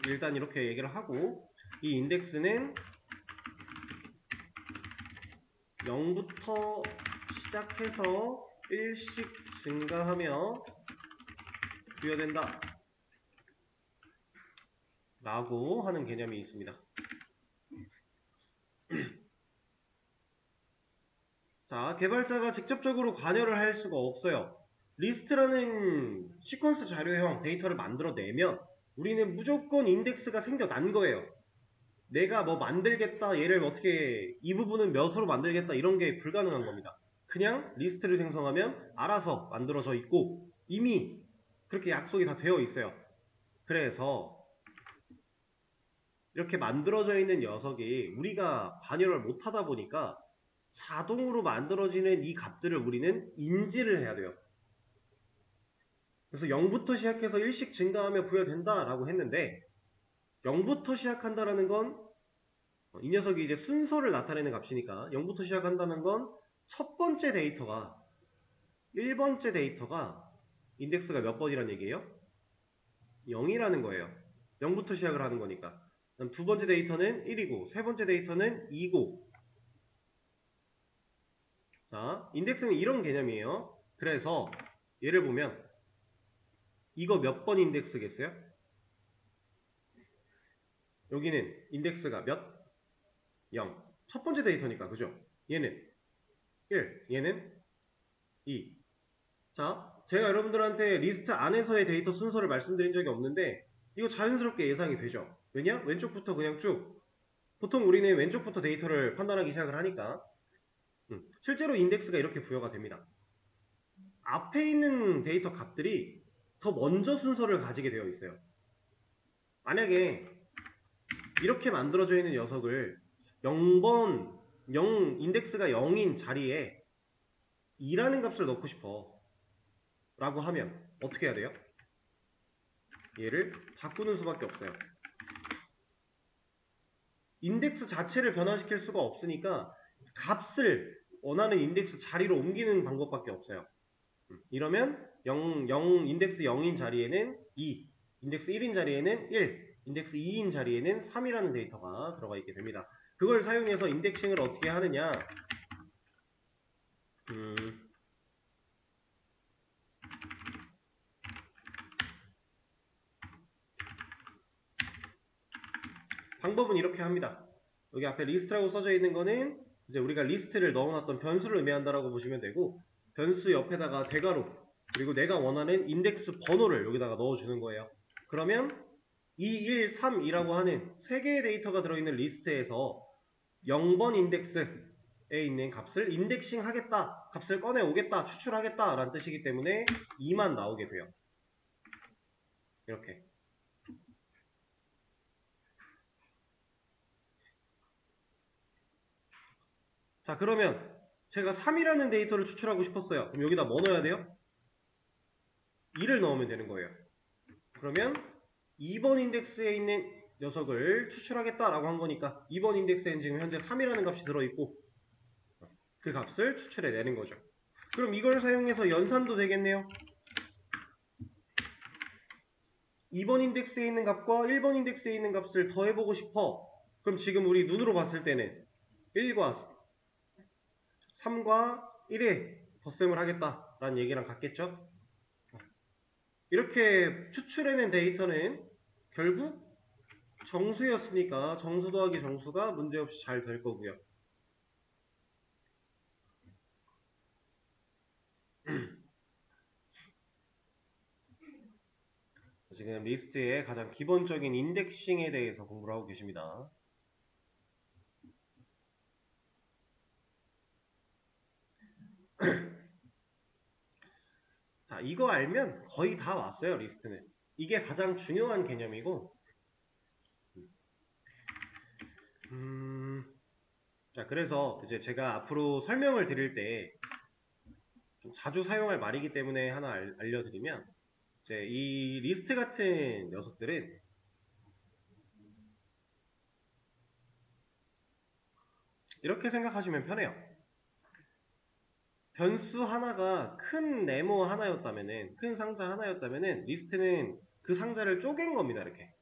일단 이렇게 얘기를 하고, 이 인덱스는 0부터 시작해서 1씩 증가하며 부여된다 라고 하는 개념이 있습니다. 자, 개발자가 직접적으로 관여를 할 수가 없어요. 리스트라는 시퀀스 자료형 데이터를 만들어내면 우리는 무조건 인덱스가 생겨난 거예요. 내가 뭐 만들겠다, 얘를 어떻게 이 부분은 몇으로 만들겠다 이런 게 불가능한 겁니다. 그냥 리스트를 생성하면 알아서 만들어져 있고 이미 그렇게 약속이 다 되어 있어요. 그래서 이렇게 만들어져 있는 녀석이 우리가 관여를 못하다 보니까 자동으로 만들어지는 이 값들을 우리는 인지를 해야 돼요. 그래서 0부터 시작해서 1씩 증가하며 부여된다 라고 했는데, 0부터 시작한다라는 건 이 녀석이 이제 순서를 나타내는 값이니까 0부터 시작한다는 건 첫 번째 데이터가 1번째 데이터가 인덱스가 몇 번이란 얘기예요? 0이라는 거예요. 0부터 시작을 하는 거니까. 그럼 두 번째 데이터는 1이고 세 번째 데이터는 2고. 자, 인덱스는 이런 개념이에요. 그래서 예를 보면 이거 몇 번 인덱스겠어요? 여기는 인덱스가 몇? 0. 첫 번째 데이터니까, 그죠? 얘는 1, 얘는 2. 자, 제가 여러분들한테 리스트 안에서의 데이터 순서를 말씀드린 적이 없는데 이거 자연스럽게 예상이 되죠? 왜냐? 왼쪽부터 그냥 쭉. 보통 우리는 왼쪽부터 데이터를 판단하기 시작을 하니까 실제로 인덱스가 이렇게 부여가 됩니다. 앞에 있는 데이터 값들이 더 먼저 순서를 가지게 되어 있어요. 만약에 이렇게 만들어져 있는 녀석을 0번, 인덱스가 0인 자리에 2라는 값을 넣고 싶어 라고 하면 어떻게 해야 돼요? 얘를 바꾸는 수밖에 없어요. 인덱스 자체를 변화시킬 수가 없으니까 값을 원하는 인덱스 자리로 옮기는 방법밖에 없어요. 이러면 인덱스 0인 자리에는 2, 인덱스 1인 자리에는 1, 인덱스 2인 자리에는 3이라는 데이터가 들어가 있게 됩니다. 그걸 사용해서 인덱싱을 어떻게 하느냐? 방법은 이렇게 합니다. 여기 앞에 리스트라고 써져 있는 거는 이제 우리가 리스트를 넣어놨던 변수를 의미한다라고 보시면 되고, 변수 옆에다가 대괄호 그리고 내가 원하는 인덱스 번호를 여기다가 넣어주는 거예요. 그러면 2, 1, 3이라고 하는 3개의 데이터가 들어있는 리스트에서 0번 인덱스에 있는 값을 인덱싱 하겠다, 값을 꺼내 오겠다, 추출하겠다 라는 뜻이기 때문에 2만 나오게 돼요. 이렇게. 자, 그러면 제가 3이라는 데이터를 추출하고 싶었어요. 그럼 여기다 뭐 넣어야 돼요? 2를 넣으면 되는 거예요. 그러면 2번 인덱스에 있는 녀석을 추출하겠다라고 한 거니까 2번 인덱스에는 지금 현재 3이라는 값이 들어있고 그 값을 추출해내는 거죠. 그럼 이걸 사용해서 연산도 되겠네요. 2번 인덱스에 있는 값과 1번 인덱스에 있는 값을 더해보고 싶어. 그럼 지금 우리 눈으로 봤을 때는 1과 3과 1에 덧셈을 하겠다라는 얘기랑 같겠죠? 이렇게 추출해낸 데이터는 결국 정수였으니까 정수 더하기 정수가 문제없이 잘 될 거고요. 지금 리스트의 가장 기본적인 인덱싱에 대해서 공부를 하고 계십니다. 자, 이거 알면 거의 다 왔어요, 리스트는. 이게 가장 중요한 개념이고 자, 그래서 이제 제가 앞으로 설명을 드릴 때 좀 자주 사용할 말이기 때문에 하나 알려드리면 이제 이 리스트 같은 녀석들은 이렇게 생각하시면 편해요. 변수 하나가 큰 네모 하나였다면은, 큰 상자 하나였다면은 리스트는 그 상자를 쪼갠 겁니다. 이렇게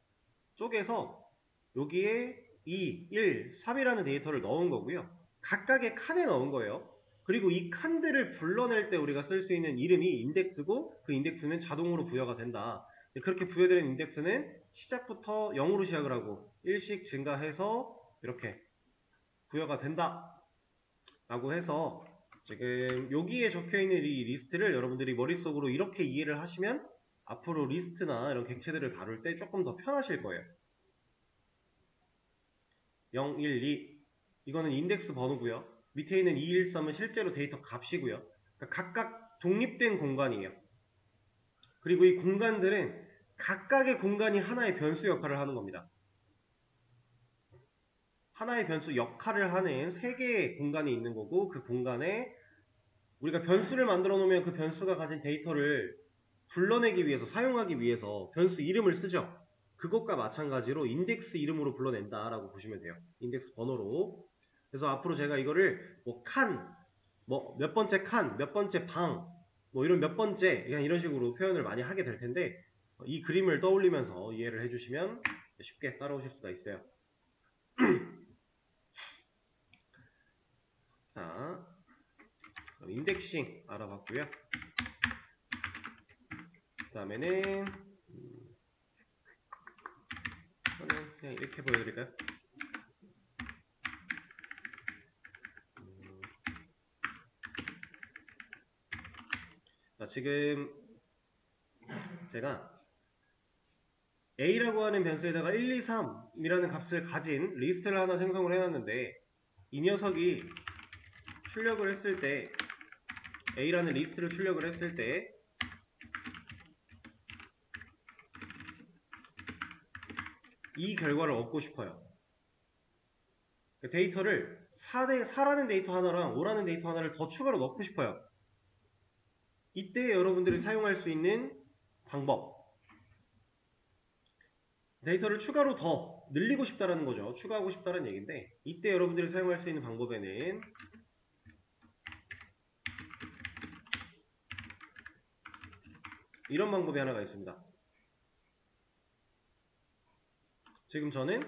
쪼개서 여기에 2, 1, 3이라는 데이터를 넣은 거고요. 각각의 칸에 넣은 거예요. 그리고 이 칸들을 불러낼 때 우리가 쓸 수 있는 이름이 인덱스고 그 인덱스는 자동으로 부여가 된다. 그렇게 부여되는 인덱스는 시작부터 0으로 시작을 하고 1씩 증가해서 이렇게 부여가 된다 라고 해서 지금 여기에 적혀있는 이 리스트를 여러분들이 머릿속으로 이렇게 이해를 하시면 앞으로 리스트나 이런 객체들을 다룰 때 조금 더 편하실 거예요. 0, 1, 2 이거는 인덱스 번호고요. 밑에 있는 2, 1, 3은 실제로 데이터 값이고요. 그러니까 각각 독립된 공간이에요. 그리고 이 공간들은 각각의 공간이 하나의 변수 역할을 하는 겁니다. 하나의 변수 역할을 하는 3개의 공간이 있는 거고 그 공간에 우리가 변수를 만들어 놓으면 그 변수가 가진 데이터를 불러내기 위해서 사용하기 위해서 변수 이름을 쓰죠. 그것과 마찬가지로 인덱스 이름으로 불러낸다 라고 보시면 돼요. 인덱스 번호로. 그래서 앞으로 제가 이거를 뭐 칸, 뭐 몇 번째 칸, 몇 번째 방, 뭐 이런 몇 번째 그냥 이런 식으로 표현을 많이 하게 될 텐데 이 그림을 떠올리면서 이해를 해주시면 쉽게 따라오실 수가 있어요. 자, 인덱싱 알아봤고요. 그 다음에는 그냥 이렇게 보여드릴까요? 자, 지금 제가 A라고 하는 변수에다가 1, 2, 3이라는 값을 가진 리스트를 하나 생성을 해놨는데 이 녀석이 출력을 했을 때 A라는 리스트를 출력을 했을 때 이 결과를 얻고 싶어요. 데이터를 4라는 데이터 하나랑 5라는 데이터 하나를 더 추가로 넣고 싶어요. 이때 여러분들이 사용할 수 있는 방법 데이터를 추가로 더 늘리고 싶다라는 거죠. 추가하고 싶다는 얘기인데 이때 여러분들이 사용할 수 있는 방법에는 이런 방법이 하나가 있습니다. 지금 저는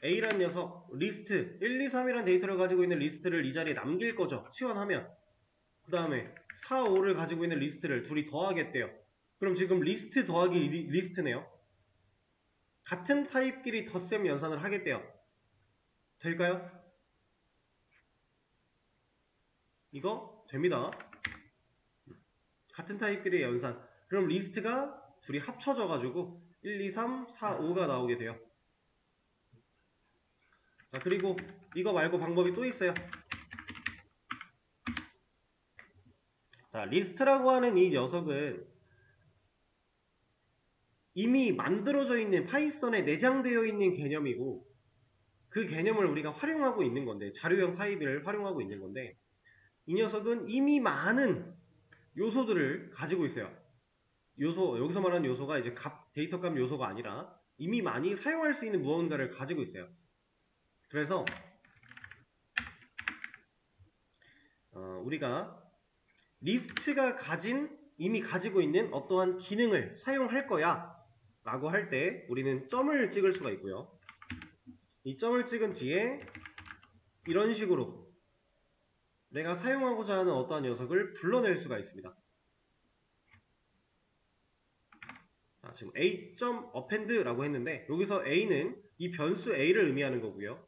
A라는 녀석 리스트 1, 2, 3이라는 데이터를 가지고 있는 리스트를 이 자리에 남길 거죠. 치환하면 그 다음에 4, 5를 가지고 있는 리스트를 둘이 더하겠대요. 그럼 지금 리스트 더하기 리스트네요. 같은 타입끼리 덧셈 연산을 하겠대요. 될까요? 이거 됩니다. 같은 타입끼리 연산. 그럼 리스트가 둘이 합쳐져 가지고 1, 2, 3, 4, 5가 나오게 돼요. 자, 그리고 이거 말고 방법이 또 있어요. 자, 리스트라고 하는 이 녀석은 이미 만들어져 있는 파이썬에 내장되어 있는 개념이고 그 개념을 우리가 활용하고 있는 건데, 자료형 타입을 활용하고 있는 건데, 이 녀석은 이미 많은 요소들을 가지고 있어요. 여기서 말하는 요소가 이제 데이터 값 요소가 아니라 이미 많이 사용할 수 있는 무언가를 가지고 있어요. 그래서 우리가 리스트가 이미 가지고 있는 어떠한 기능을 사용할 거야 라고 할 때 우리는 점을 찍을 수가 있고요. 이 점을 찍은 뒤에 이런 식으로 내가 사용하고자 하는 어떠한 녀석을 불러낼 수가 있습니다. 자, 지금 a.append라고 했는데 여기서 a는 이 변수 a를 의미하는 거고요.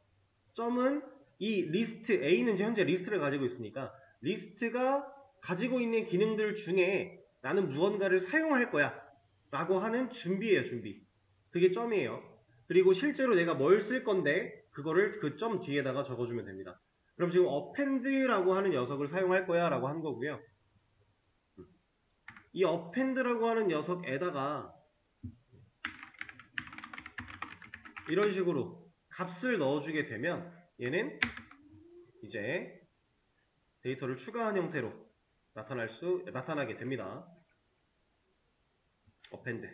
점은 이 리스트 a는 현재 리스트를 가지고 있으니까 리스트가 가지고 있는 기능들 중에 나는 무언가를 사용할 거야 라고 하는 준비예요. 준비. 그게 점이에요. 그리고 실제로 내가 뭘 쓸 건데 그거를 그 점 뒤에다가 적어주면 됩니다. 그럼 지금 append라고 하는 녀석을 사용할 거야 라고 한 거고요. 이 append라고 하는 녀석에다가 이런 식으로 값을 넣어주게 되면 얘는 이제 데이터를 추가한 형태로 나타나게 됩니다. append.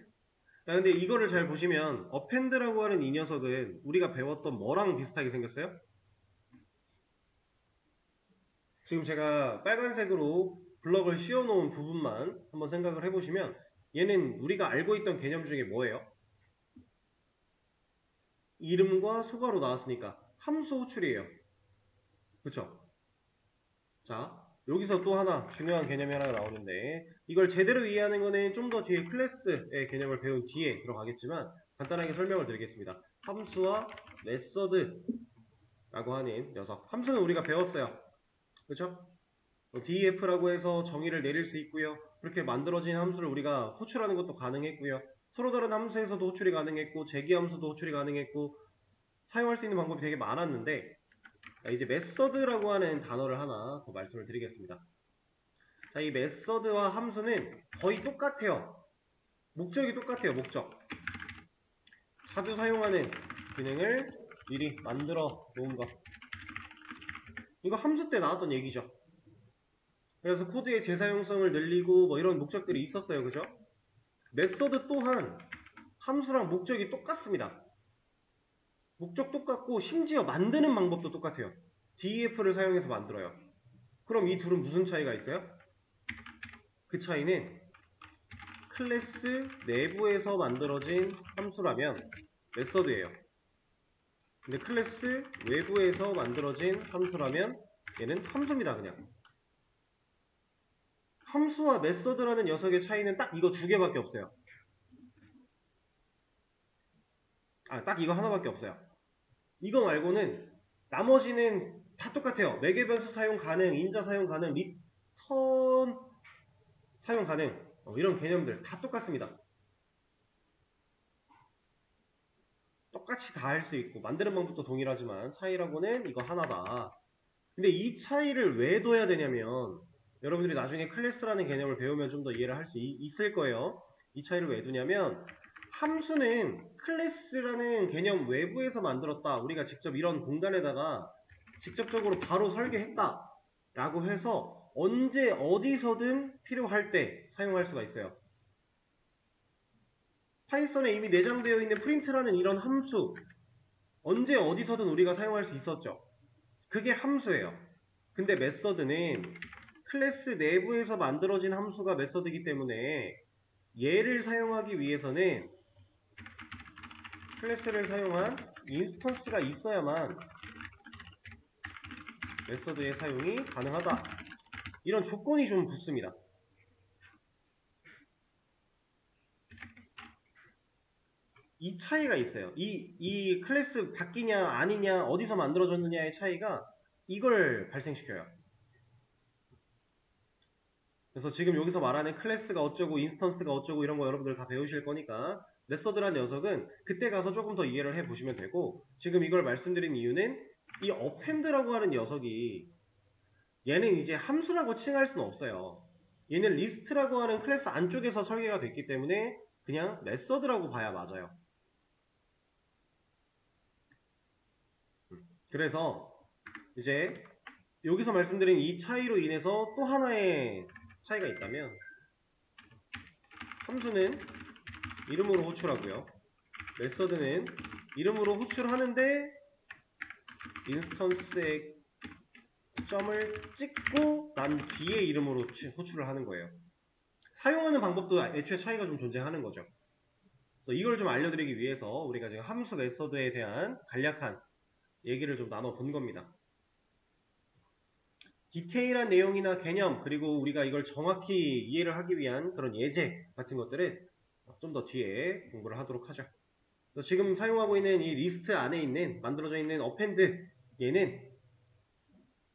자, 근데 이거를 잘 보시면 append라고 하는 이 녀석은 우리가 배웠던 뭐랑 비슷하게 생겼어요? 지금 제가 빨간색으로 블럭을 씌워놓은 부분만 한번 생각을 해보시면 얘는 우리가 알고 있던 개념 중에 뭐예요? 이름과 소가로 나왔으니까 함수 호출이에요. 그쵸? 자, 여기서 또 하나 중요한 개념이 하나가 나오는데 이걸 제대로 이해하는 거는 좀 더 뒤에 클래스의 개념을 배운 뒤에 들어가겠지만 간단하게 설명을 드리겠습니다. 함수와 메서드라고 하는 녀석. 함수는 우리가 배웠어요. 그렇죠? def라고 해서 정의를 내릴 수 있고요. 그렇게 만들어진 함수를 우리가 호출하는 것도 가능했고요. 서로 다른 함수에서도 호출이 가능했고 재기함수도 호출이 가능했고 사용할 수 있는 방법이 되게 많았는데 이제 메서드라고 하는 단어를 하나 더 말씀을 드리겠습니다. 자, 이 메서드와 함수는 거의 똑같아요. 목적이 똑같아요. 목적. 자주 사용하는 기능을 미리 만들어 놓은 것. 이거 함수 때 나왔던 얘기죠. 그래서 코드의 재사용성을 늘리고 뭐 이런 목적들이 있었어요. 그죠? 메서드 또한 함수랑 목적이 똑같습니다. 목적 똑같고 심지어 만드는 방법도 똑같아요. def를 사용해서 만들어요. 그럼 이 둘은 무슨 차이가 있어요? 그 차이는 클래스 내부에서 만들어진 함수라면 메서드예요. 근데 클래스 외부에서 만들어진 함수라면 얘는 함수입니다. 그냥. 함수와 메서드라는 녀석의 차이는 딱 이거 두 개밖에 없어요. 딱 이거 하나밖에 없어요. 이거 말고는 나머지는 다 똑같아요. 매개변수 사용 가능, 인자 사용 가능, 리턴 사용 가능 이런 개념들 다 똑같습니다. 똑같이 다 할 수 있고 만드는 방법도 동일하지만 차이라고는 이거 하나다. 근데 이 차이를 왜 둬야 되냐면 여러분들이 나중에 클래스라는 개념을 배우면 좀 더 이해를 할 수 있을 거예요. 이 차이를 왜 두냐면 함수는 클래스라는 개념 외부에서 만들었다. 우리가 직접 이런 공간에다가 직접적으로 바로 설계했다 라고 해서 언제 어디서든 필요할 때 사용할 수가 있어요. 파이썬에 이미 내장되어 있는 프린트라는 이런 함수 언제 어디서든 우리가 사용할 수 있었죠. 그게 함수예요. 근데 메서드는 클래스 내부에서 만들어진 함수가 메서드이기 때문에 얘를 사용하기 위해서는 클래스를 사용한 인스턴스가 있어야만 메서드의 사용이 가능하다. 이런 조건이 좀 붙습니다. 이 차이가 있어요. 이 클래스 바뀌냐 아니냐 어디서 만들어졌느냐의 차이가 이걸 발생시켜요. 그래서 지금 여기서 말하는 클래스가 어쩌고 인스턴스가 어쩌고 이런 거 여러분들 다 배우실 거니까 메서드란 녀석은 그때 가서 조금 더 이해를 해보시면 되고 지금 이걸 말씀드린 이유는 이 append라고 하는 녀석이 얘는 이제 함수라고 칭할 수는 없어요. 얘는 리스트라고 하는 클래스 안쪽에서 설계가 됐기 때문에 그냥 메서드라고 봐야 맞아요. 그래서 이제 여기서 말씀드린 이 차이로 인해서 또 하나의 차이가 있다면, 함수는 이름으로 호출하고요, 메서드는 이름으로 호출하는데 인스턴스에 점을 찍고 난 뒤에 이름으로 호출을 하는 거예요. 사용하는 방법도 애초에 차이가 좀 존재하는 거죠. 그래서 이걸 좀 알려드리기 위해서 우리가 지금 함수 메서드에 대한 간략한 얘기를 좀 나눠본 겁니다. 디테일한 내용이나 개념, 그리고 우리가 이걸 정확히 이해를 하기 위한 그런 예제 같은 것들은 좀 더 뒤에 공부를 하도록 하죠. 그래서 지금 사용하고 있는 이 리스트 안에 있는, 만들어져 있는 어펜드, 얘는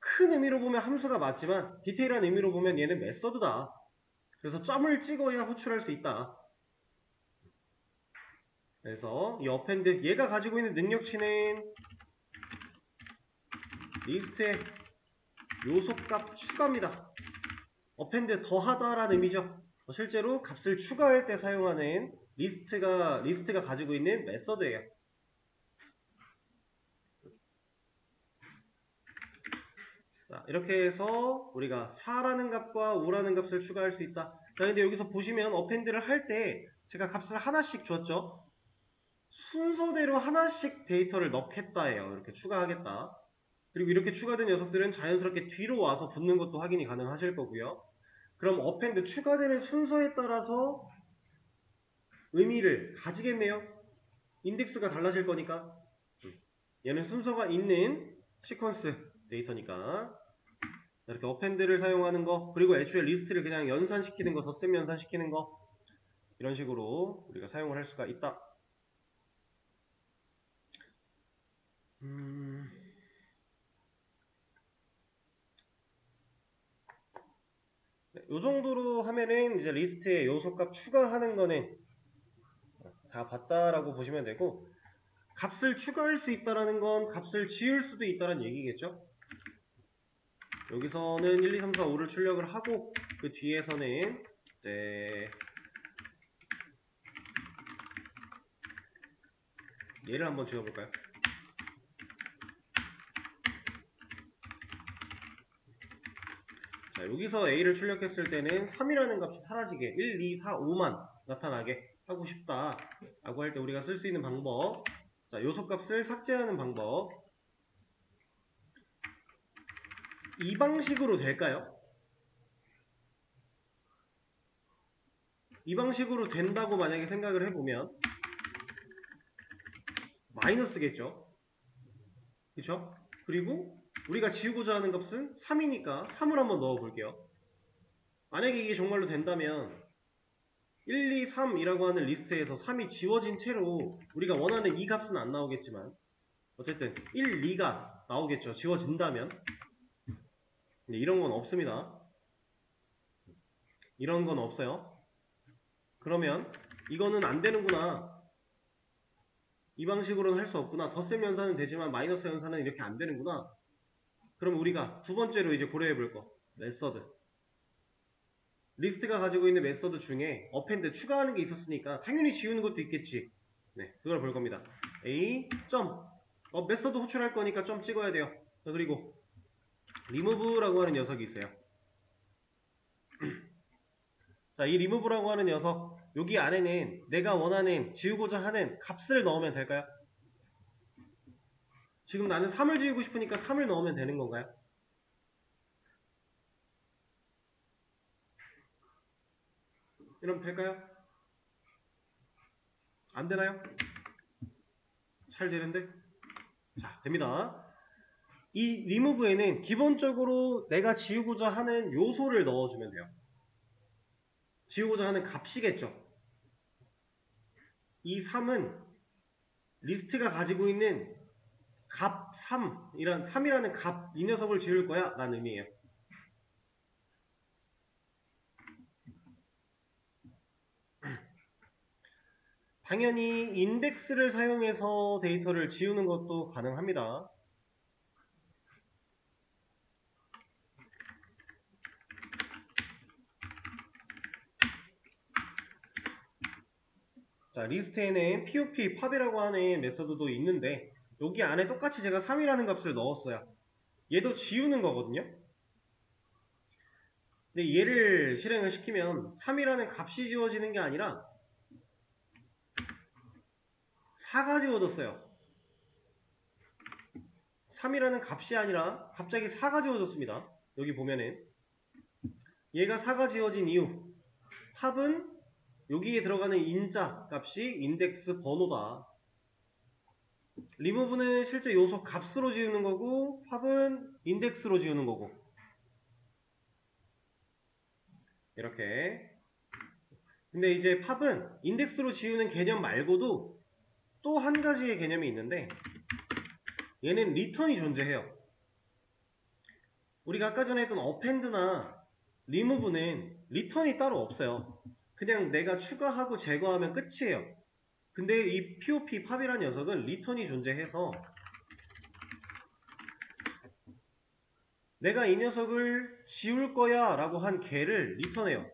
큰 의미로 보면 함수가 맞지만 디테일한 의미로 보면 얘는 메서드다. 그래서 점을 찍어야 호출할 수 있다. 그래서 이 어펜드, 얘가 가지고 있는 능력치는 리스트의 요소값 추가입니다. 어펜드 더하다라는 의미죠. 실제로 값을 추가할 때 사용하는 리스트가 가지고 있는 메서드예요. 자, 이렇게 해서 우리가 4라는 값과 5라는 값을 추가할 수 있다. 자, 근데 여기서 보시면 어펜드를 할 때 제가 값을 하나씩 줬죠. 순서대로 하나씩 데이터를 넣겠다예요. 이렇게 추가하겠다. 그리고 이렇게 추가된 녀석들은 자연스럽게 뒤로 와서 붙는 것도 확인이 가능하실 거고요. 그럼 어펜드 추가되는 순서에 따라서 의미를 가지겠네요. 인덱스가 달라질 거니까. 얘는 순서가 있는 시퀀스 데이터니까. 이렇게 어펜드를 사용하는 거, 그리고 애초에 리스트를 그냥 연산시키는 거, 덧셈 연산시키는 거, 이런 식으로 우리가 사용을 할 수가 있다. 이 정도로 하면은 이제 리스트에 요소값 추가하는 거는 다 봤다라고 보시면 되고, 값을 추가할 수 있다라는 건 값을 지울 수도 있다는 얘기겠죠. 여기서는 1, 2, 3, 4, 5를 출력을 하고 그 뒤에서는 이제 얘를 한번 지워볼까요? 자, 여기서 A를 출력했을 때는 3이라는 값이 사라지게 1, 2, 4, 5만 나타나게 하고 싶다 라고 할 때 우리가 쓸 수 있는 방법, 자, 요소값을 삭제하는 방법, 이 방식으로 될까요? 이 방식으로 된다고 만약에 생각을 해보면 마이너스겠죠? 그쵸? 그리고 우리가 지우고자 하는 값은 3이니까 3을 한번 넣어볼게요. 만약에 이게 정말로 된다면 1, 2, 3이라고 하는 리스트에서 3이 지워진 채로 우리가 원하는 이 값은 안 나오겠지만 어쨌든 1, 2가 나오겠죠. 지워진다면. 근데 이런 건 없습니다. 이런 건 없어요. 그러면 이거는 안 되는구나. 이 방식으로는 할 수 없구나. 덧셈 연산은 되지만 마이너스 연산은 이렇게 안 되는구나. 그럼 우리가 두 번째로 이제 고려해 볼 거, 메서드. 리스트가 가지고 있는 메서드 중에 어펜드 추가하는 게 있었으니까 당연히 지우는 것도 있겠지. 네, 그걸 볼 겁니다. A 점 메서드 호출할 거니까 점 찍어야 돼요. 그리고 remove라고 하는 녀석이 있어요. 자, 이 remove라고 하는 녀석, 여기 안에는 내가 원하는 지우고자 하는 값을 넣으면 될까요? 지금 나는 3을 지우고 싶으니까 3을 넣으면 되는 건가요? 이러면 될까요? 안 되나요? 잘 되는데? 자, 됩니다. 이 remove에는 기본적으로 내가 지우고자 하는 요소를 넣어주면 돼요. 지우고자 하는 값이겠죠. 이 3은 리스트가 가지고 있는 값 3이라는 값, 이 녀석을 지울 거야 라는 의미예요. 당연히 인덱스를 사용해서 데이터를 지우는 것도 가능합니다. 자, 리스트에는 POP, 팝이라고 하는 메서드도 있는데 여기 안에 똑같이 제가 3이라는 값을 넣었어요. 얘도 지우는 거거든요. 근데 얘를 실행을 시키면 3이라는 값이 지워지는 게 아니라 4가 지워졌어요. 3이라는 값이 아니라 갑자기 4가 지워졌습니다. 여기 보면은 얘가 4가 지워진 이유, 팝은 여기에 들어가는 인자 값이 인덱스 번호다. 리무브는 실제 요소 값으로 지우는 거고 팝은 인덱스로 지우는 거고, 이렇게. 근데 이제 팝은 인덱스로 지우는 개념 말고도 또 한 가지의 개념이 있는데 얘는 리턴이 존재해요. 우리가 아까 전에 했던 어펜드나 리무브는 리턴이 따로 없어요. 그냥 내가 추가하고 제거하면 끝이에요. 근데 이 POP 팝이라는 녀석은 리턴이 존재해서 내가 이 녀석을 지울 거야 라고 한 개를 리턴해요.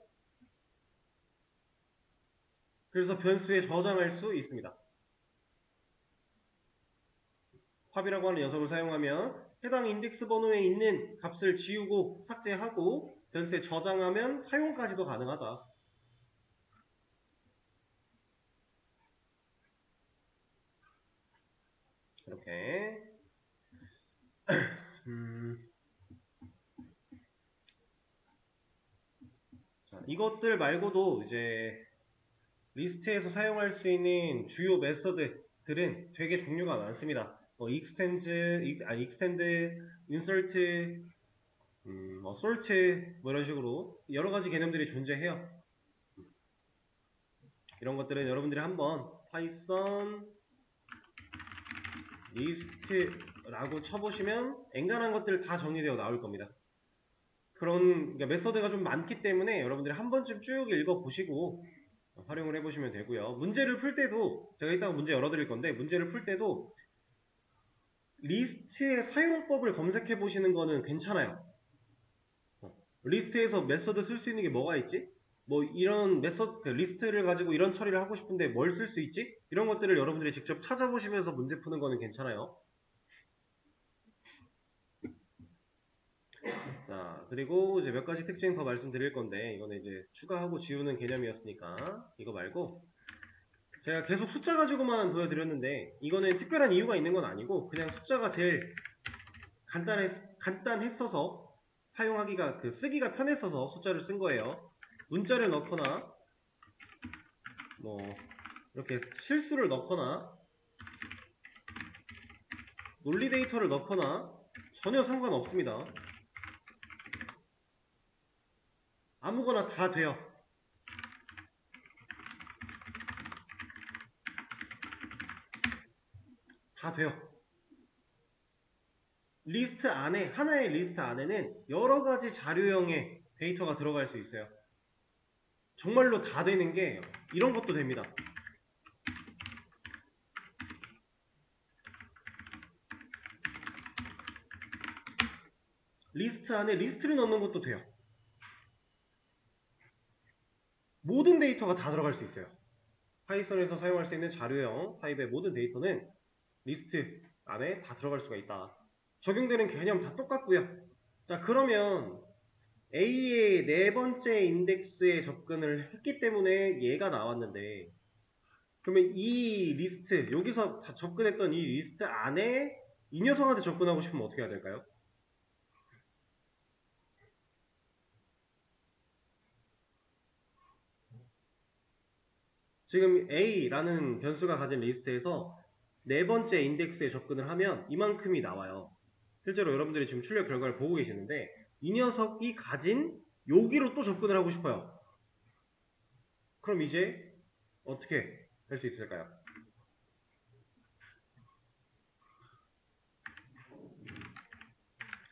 그래서 변수에 저장할 수 있습니다. 팝이라고 하는 녀석을 사용하면 해당 인덱스 번호에 있는 값을 지우고 삭제하고 변수에 저장하면 사용까지도 가능하다. 이렇게. 자, 이것들 말고도 이제 리스트에서 사용할 수 있는 주요 메서드들은 되게 종류가 많습니다. extend, insert, sort, 이런 식으로 여러 가지 개념들이 존재해요. 이런 것들은 여러분들이 한번 python list라고 쳐보시면 엔간한 것들 다 정리되어 나올 겁니다. 그러니까 메서드가 좀 많기 때문에 여러분들이 한 번쯤 쭉 읽어보시고 활용을 해보시면 되고요. 문제를 풀 때도 제가 이따가 문제 열어드릴 건데 문제를 풀 때도 리스트의 사용법을 검색해 보시는 거는 괜찮아요. 리스트에서 메서드 쓸 수 있는 게 뭐가 있지? 뭐 이런 메서드, 리스트를 가지고 이런 처리를 하고 싶은데 뭘 쓸 수 있지? 이런 것들을 여러분들이 직접 찾아보시면서 문제 푸는 거는 괜찮아요. 자, 그리고 이제 몇 가지 특징 더 말씀드릴 건데 이거는 이제 추가하고 지우는 개념이었으니까 이거 말고 제가 계속 숫자 가지고만 보여드렸는데 이거는 특별한 이유가 있는 건 아니고 그냥 숫자가 제일 간단했어서 사용하기가 쓰기가 편했어서 숫자를 쓴 거예요. 문자를 넣거나 뭐 이렇게 실수를 넣거나 논리 데이터를 넣거나 전혀 상관없습니다. 아무거나 다 돼요. 다 돼요. 리스트 안에, 하나의 리스트 안에는 여러 가지 자료형의 데이터가 들어갈 수 있어요. 정말로 다 되는 게 이런 것도 됩니다. 리스트 안에 리스트를 넣는 것도 돼요. 모든 데이터가 다 들어갈 수 있어요. 파이썬에서 사용할 수 있는 자료형 타입의 모든 데이터는 리스트 안에 다 들어갈 수가 있다. 적용되는 개념 다 똑같고요. 자, 그러면 A의 네 번째 인덱스에 접근을 했기 때문에 얘가 나왔는데 그러면 이 리스트, 여기서 다 접근했던 이 리스트 안에 이 녀석한테 접근하고 싶으면 어떻게 해야 될까요? 지금 A라는 변수가 가진 리스트에서 네 번째 인덱스에 접근을 하면 이만큼이 나와요. 실제로 여러분들이 지금 출력 결과를 보고 계시는데 이 녀석이 가진 여기로 또 접근을 하고 싶어요. 그럼 이제 어떻게 할 수 있을까요?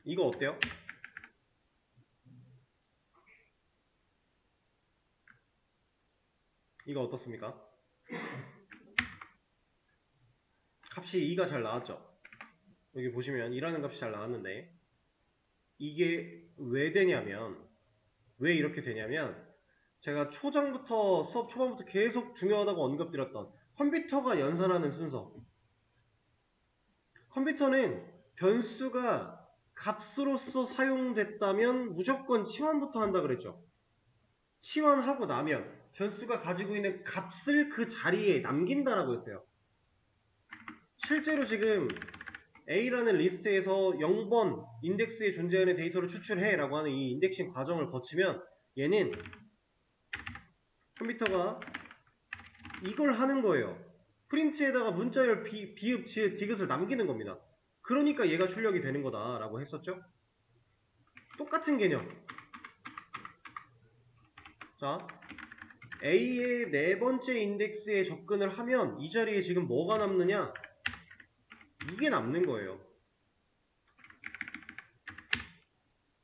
이거 어때요? 이거 어떻습니까? 값이 2가 잘 나왔죠? 여기 보시면 2라는 값이 잘 나왔는데 이게 왜 되냐면 왜 이렇게 되냐면 제가 초장부터 수업 초반부터 계속 중요하다고 언급드렸던 컴퓨터가 연산하는 순서 컴퓨터는 변수가 값으로서 사용됐다면 무조건 치환부터 한다 그랬죠. 치환하고 나면 변수가 가지고 있는 값을 그 자리에 남긴다라고 했어요. 실제로 지금 A라는 리스트에서 0번 인덱스에 존재하는 데이터를 추출해 라고 하는 이 인덱싱 과정을 거치면 얘는 컴퓨터가 이걸 하는 거예요. 프린트에다가 문자열 비읍, 지읒, 디귿을 남기는 겁니다. 그러니까 얘가 출력이 되는 거다 라고 했었죠. 똑같은 개념. 자, A의 네 번째 인덱스에 접근을 하면 이 자리에 지금 뭐가 남느냐? 이게 남는 거예요.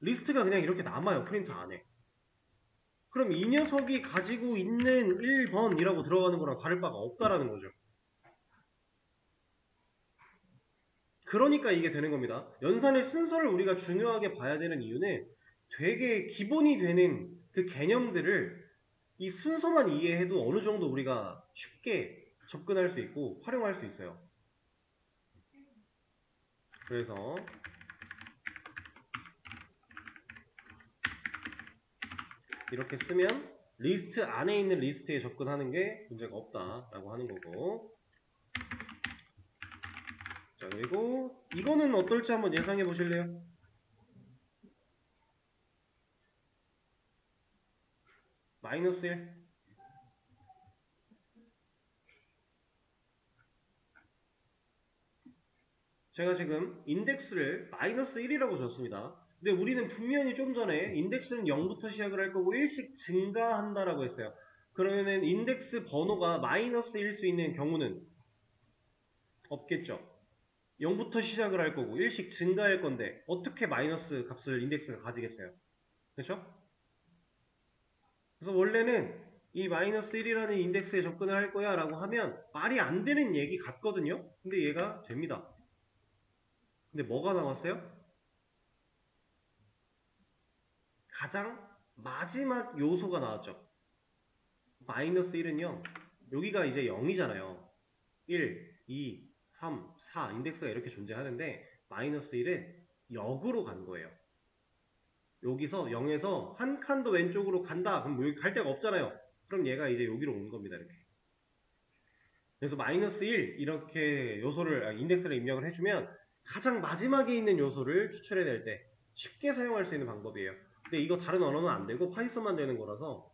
리스트가 그냥 이렇게 남아요. 프린터 안에. 그럼 이 녀석이 가지고 있는 1번이라고 들어가는 거랑 다를 바가 없다라는 거죠. 그러니까 이게 되는 겁니다. 연산의 순서를 우리가 중요하게 봐야 되는 이유는 되게 기본이 되는 그 개념들을 이 순서만 이해해도 어느 정도 우리가 쉽게 접근할 수 있고 활용할 수 있어요. 그래서 이렇게 쓰면 리스트 안에 있는 리스트에 접근하는 게 문제가 없다라고 하는 거고, 자, 그리고 이거는 어떨지 한번 예상해 보실래요? 마이너스 1. 제가 지금 인덱스를 마이너스 1이라고 줬습니다. 근데 우리는 분명히 좀 전에 인덱스는 0부터 시작을 할 거고 1씩 증가한다라고 했어요. 그러면은 인덱스 번호가 마이너스 1일 수 있는 경우는 없겠죠. 0부터 시작을 할 거고 1씩 증가할 건데 어떻게 마이너스 값을 인덱스가 가지겠어요? 그렇죠? 그래서 원래는 이 마이너스 1이라는 인덱스에 접근을 할 거야 라고 하면 말이 안 되는 얘기 같거든요. 근데 얘가 됩니다. 근데 뭐가 나왔어요? 가장 마지막 요소가 나왔죠. 마이너스 1은요. 여기가 이제 0이잖아요. 1, 2, 3, 4 인덱스가 이렇게 존재하는데 마이너스 1은 역으로 간 거예요. 여기서 0에서 한 칸 더 왼쪽으로 간다. 그럼 여기 갈 데가 없잖아요. 그럼 얘가 이제 여기로 오는 겁니다. 이렇게. 그래서 마이너스 1 이렇게 요소를 인덱스를 입력을 해주면 가장 마지막에 있는 요소를 추출해낼 때 쉽게 사용할 수 있는 방법이에요. 근데 이거 다른 언어는 안 되고 파이썬만 되는 거라서.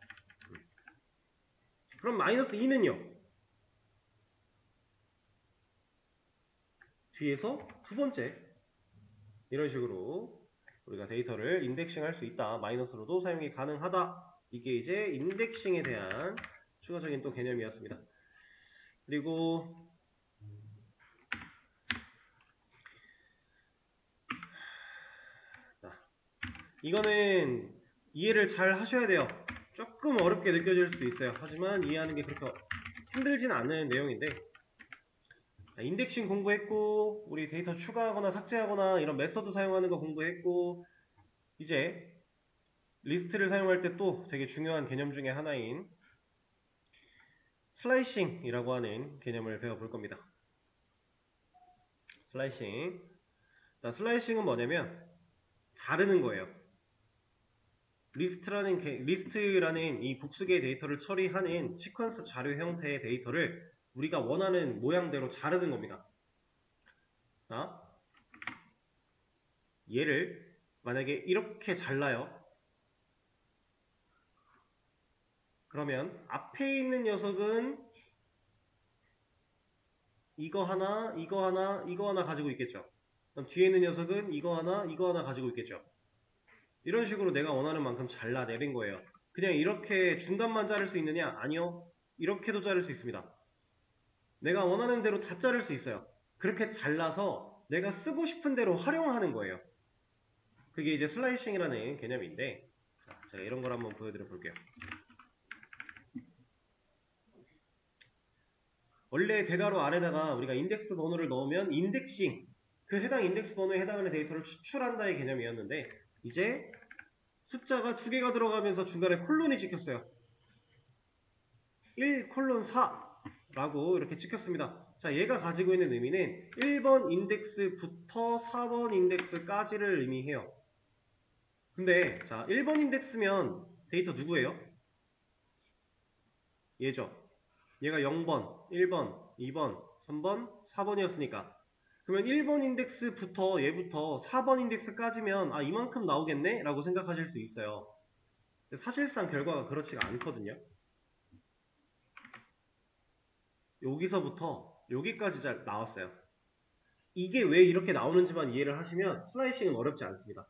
그럼 마이너스 2는요? 뒤에서 두 번째 이런 식으로 우리가 데이터를 인덱싱 할 수 있다. 마이너스로도 사용이 가능하다. 이게 이제 인덱싱에 대한 추가적인 또 개념이었습니다. 그리고 이거는 이해를 잘 하셔야 돼요. 조금 어렵게 느껴질 수도 있어요. 하지만 이해하는 게 그렇게 힘들진 않은 내용인데, 인덱싱 공부했고 우리 데이터 추가하거나 삭제하거나 이런 메서드 사용하는 거 공부했고, 이제 리스트를 사용할 때 또 되게 중요한 개념 중에 하나인 슬라이싱이라고 하는 개념을 배워볼 겁니다. 슬라이싱. 슬라이싱은 뭐냐면 자르는 거예요. 리스트라는 이 복수계 데이터를 처리하는 시퀀스 자료 형태의 데이터를 우리가 원하는 모양대로 자르는 겁니다. 자, 얘를 만약에 이렇게 잘라요. 그러면 앞에 있는 녀석은 이거 하나, 이거 하나, 이거 하나 가지고 있겠죠. 그럼 뒤에 있는 녀석은 이거 하나 가지고 있겠죠. 이런 식으로 내가 원하는 만큼 잘라내린 거예요. 그냥 이렇게 중간만 자를 수 있느냐? 아니요. 이렇게도 자를 수 있습니다. 내가 원하는 대로 다 자를 수 있어요. 그렇게 잘라서 내가 쓰고 싶은 대로 활용하는 거예요. 그게 이제 슬라이싱이라는 개념인데, 자, 제가 이런 걸 한번 보여드려 볼게요. 원래 대괄호 아래다가 우리가 인덱스 번호를 넣으면 인덱싱, 그 해당 인덱스 번호에 해당하는 데이터를 추출한다의 개념이었는데, 이제 숫자가 두 개가 들어가면서 중간에 콜론이 찍혔어요. 1:4 라고 이렇게 찍혔습니다. 자, 자, 얘가 가지고 있는 의미는 1번 인덱스부터 4번 인덱스까지를 의미해요. 근데 자, 1번 인덱스면 데이터 누구예요? 얘죠. 얘가 0번, 1번, 2번, 3번, 4번이었으니까. 그러면 1번 인덱스부터 얘부터 4번 인덱스까지면 아, 이만큼 나오겠네? 라고 생각하실 수 있어요. 사실상 결과가 그렇지가 않거든요. 여기서부터 여기까지 잘 나왔어요. 이게 왜 이렇게 나오는지만 이해를 하시면 슬라이싱은 어렵지 않습니다.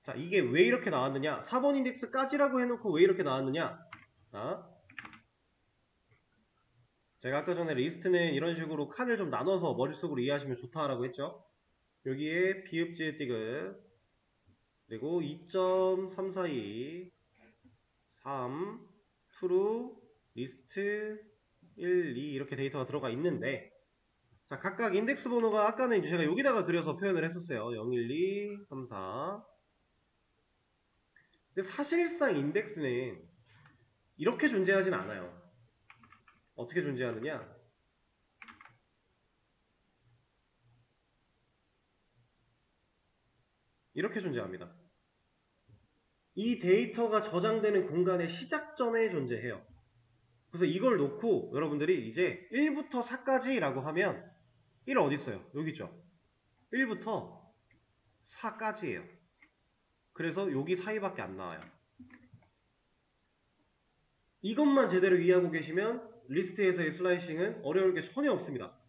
자, 이게 왜 이렇게 나왔느냐? 4번 인덱스까지라고 해놓고 왜 이렇게 나왔느냐? 자, 제가 아까 전에 리스트는 이런 식으로 칸을 좀 나눠서 머릿속으로 이해하시면 좋다라고 했죠. 여기에 비읍, 지읒, 디귿 그리고 2.342 3 true 리스트 1, 2 이렇게 데이터가 들어가 있는데 자, 각각 인덱스 번호가 아까는 제가 여기다가 그려서 표현을 했었어요. 0, 1, 2, 3, 4 근데 사실상 인덱스는 이렇게 존재하진 않아요. 어떻게 존재하느냐? 이렇게 존재합니다. 이 데이터가 저장되는 공간의 시작점에 존재해요. 그래서 이걸 놓고 여러분들이 이제 1부터 4까지 라고 하면 1 어디 있어요? 여기 있죠? 1부터 4까지예요. 그래서 여기 사이밖에 안 나와요. 이것만 제대로 이해하고 계시면 리스트에서의 슬라이싱은 어려울 게 전혀 없습니다.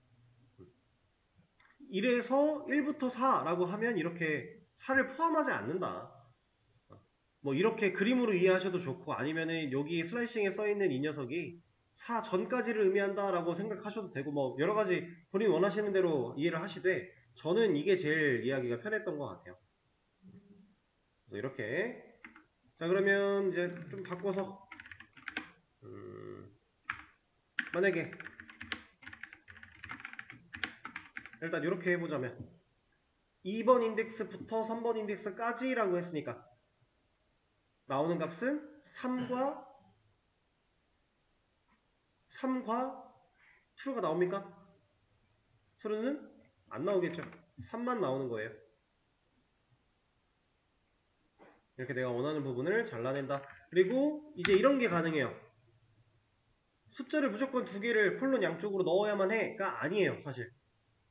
이래서 1부터 4라고 하면 이렇게 4를 포함하지 않는다. 뭐 이렇게 그림으로 이해하셔도 좋고 아니면은 여기 슬라이싱에 써있는 이 녀석이 4 전까지를 의미한다 라고 생각하셔도 되고 뭐 여러가지 본인 원하시는 대로 이해를 하시되 저는 이게 제일 이해하기가 편했던 것 같아요. 그래서 이렇게 자 그러면 이제 좀 바꿔서 만약에 일단 이렇게 해보자면 2번 인덱스부터 3번 인덱스까지 라고 했으니까 나오는 값은 3과 true가 나옵니까? true는 안 나오겠죠. 3만 나오는 거예요. 이렇게 내가 원하는 부분을 잘라낸다. 그리고 이제 이런 게 가능해요. 숫자를 무조건 두 개를 콜론 양쪽으로 넣어야만 해가 아니에요. 사실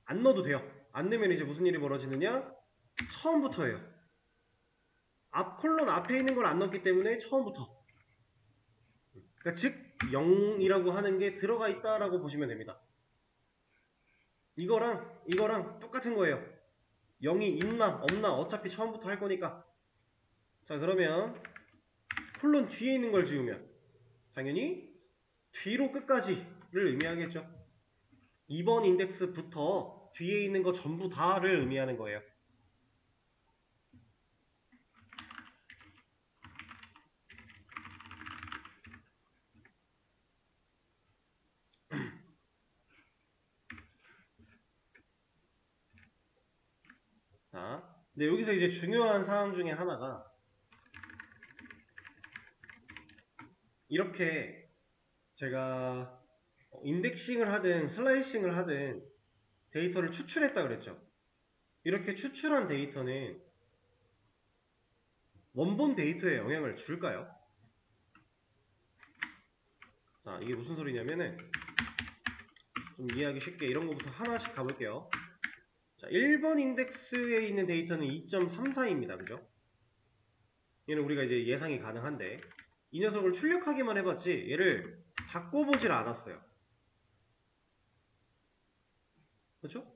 안 넣어도 돼요. 안 넣으면 이제 무슨 일이 벌어지느냐? 처음부터예요. 앞 콜론 앞에 있는 걸 안 넣었기 때문에 처음부터 그러니까 즉 0이라고 하는 게 들어가 있다라고 보시면 됩니다. 이거랑 똑같은 거예요. 0이 있나 없나 어차피 처음부터 할 거니까. 자 그러면 콜론 뒤에 있는 걸 지우면 당연히 뒤로 끝까지를 의미하겠죠. 2번 인덱스부터 뒤에 있는 거 전부 다를 의미하는 거예요. 자, 근데 여기서 이제 중요한 사항 중에 하나가 이렇게 제가 인덱싱을 하든 슬라이싱을 하든 데이터를 추출했다 그랬죠. 이렇게 추출한 데이터는 원본 데이터에 영향을 줄까요? 자, 이게 무슨 소리냐면은 좀 이해하기 쉽게 이런 거부터 하나씩 가볼게요. 자, 1번 인덱스에 있는 데이터는 2.34입니다. 그죠? 얘는 우리가 이제 예상이 가능한데 이 녀석을 출력하기만 해봤지 얘를 바꿔보질 않았어요. 그렇죠?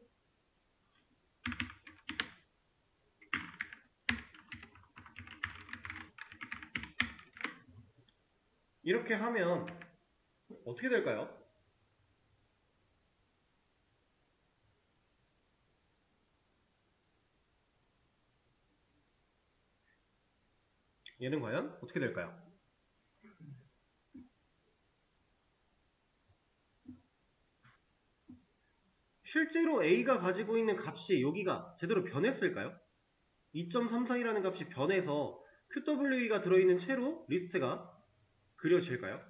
이렇게 하면 어떻게 될까요? 얘는 과연 어떻게 될까요? 실제로 A가 가지고 있는 값이 여기가 제대로 변했을까요? 2.34이라는 값이 변해서 QWE가 들어있는 채로 리스트가 그려질까요?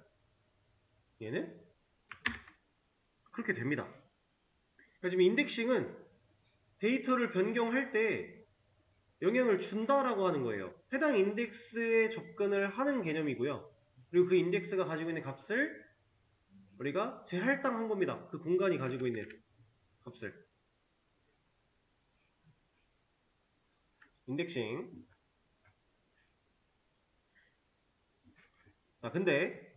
얘는 그렇게 됩니다. 그러니까 지금 인덱싱은 데이터를 변경할 때 영향을 준다라고 하는 거예요. 해당 인덱스에 접근을 하는 개념이고요. 그리고 그 인덱스가 가지고 있는 값을 우리가 재할당한 겁니다. 그 공간이 가지고 있는 값을. 인덱싱. 자, 근데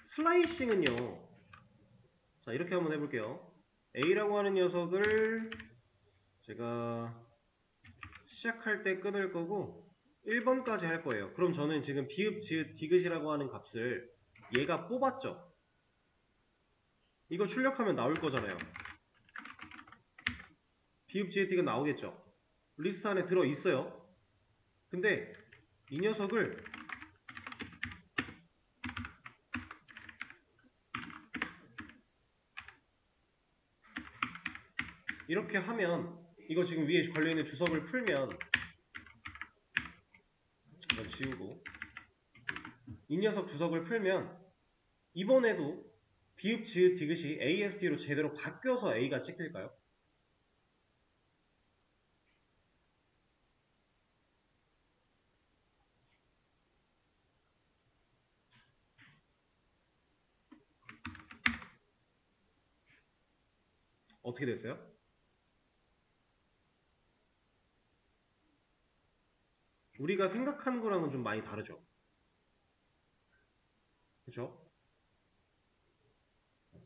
슬라이싱은요. 자, 이렇게 한번 해볼게요. A라고 하는 녀석을 제가 시작할 때 끊을 거고 1번까지 할 거예요. 그럼 저는 지금 비읍, 지읒, 디귿이라고 하는 값을 얘가 뽑았죠. 이거 출력하면 나올 거잖아요. 비읍, 지읒, 디귿 나오겠죠. 리스트 안에 들어있어요. 근데 이 녀석을 이렇게 하면 이거 지금 위에 걸려있는 주석을 풀면 이건 지우고 이 녀석 주석을 풀면 이번에도 비읍, 지읒, 디귿이 ASD로 제대로 바뀌어서 A가 찍힐까요? 어떻게 됐어요? 우리가 생각하는 거랑은 좀 많이 다르죠. 그쵸?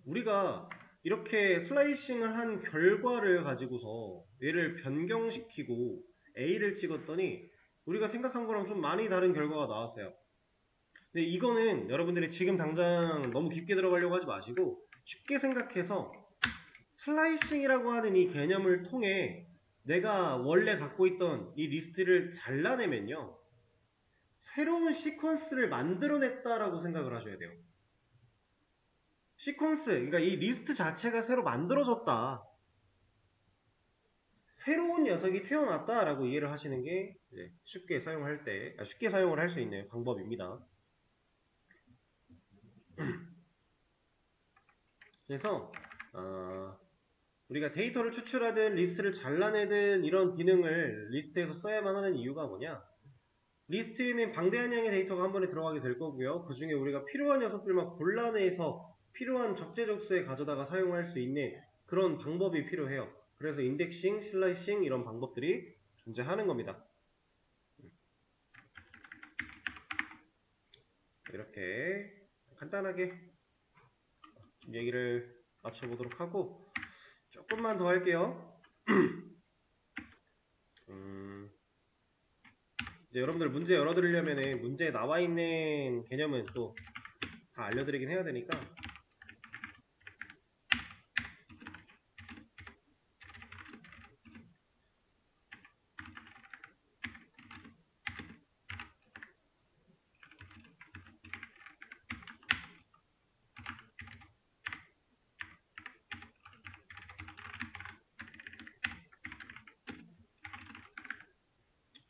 우리가 이렇게 슬라이싱을 한 결과를 가지고서 얘를 변경시키고 A를 찍었더니 우리가 생각한 거랑 좀 많이 다른 결과가 나왔어요. 근데 이거는 여러분들이 지금 당장 너무 깊게 들어가려고 하지 마시고 쉽게 생각해서 슬라이싱이라고 하는 이 개념을 통해 내가 원래 갖고 있던 이 리스트를 잘라내면요. 새로운 시퀀스를 만들어냈다라고 생각을 하셔야 돼요. 시퀀스, 그러니까 이 리스트 자체가 새로 만들어졌다. 새로운 녀석이 태어났다라고 이해를 하시는 게 쉽게 사용할 때, 쉽게 사용을 할 수 있는 방법입니다. 그래서 우리가 데이터를 추출하든 리스트를 잘라내든 이런 기능을 리스트에서 써야만 하는 이유가 뭐냐? 리스트에는 방대한 양의 데이터가 한 번에 들어가게 될 거고요. 그 중에 우리가 필요한 녀석들만 골라내서 필요한 적재적소에 가져다가 사용할 수 있는 그런 방법이 필요해요. 그래서 인덱싱, 슬라이싱 이런 방법들이 존재하는 겁니다. 이렇게 간단하게 얘기를 맞춰보도록 하고 조금만 더 할게요. 이제 여러분들 문제 열어드리려면 문제에 나와 있는 개념은 또 다 알려드리긴 해야 되니까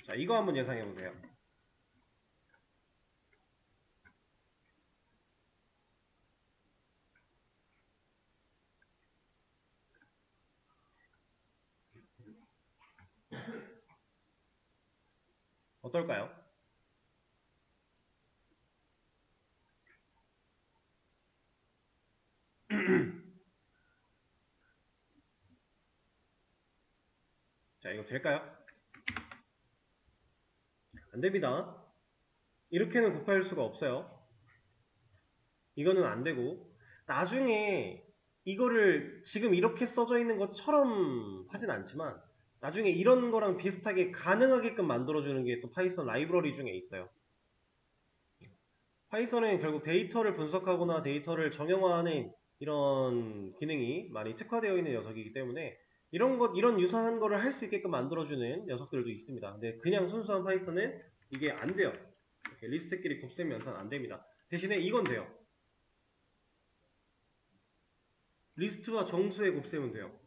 자, 이거 한번 예상해 보세요. 어떨까요? 자, 이거 될까요? 안 됩니다. 이렇게는 곱할 수가 없어요. 이거는 안 되고 나중에 이거를 지금 이렇게 써져 있는 것처럼 하진 않지만 나중에 이런 거랑 비슷하게 가능하게끔 만들어주는 게 또 파이썬 라이브러리 중에 있어요. 파이썬은 결국 데이터를 분석하거나 데이터를 정형화하는 이런 기능이 많이 특화되어 있는 녀석이기 때문에 이런 유사한 거를 할 수 있게끔 만들어주는 녀석들도 있습니다. 근데 그냥 순수한 파이썬은 이게 안 돼요. 이렇게 리스트끼리 곱셈 연산 안 됩니다. 대신에 이건 돼요. 리스트와 정수의 곱셈은 돼요.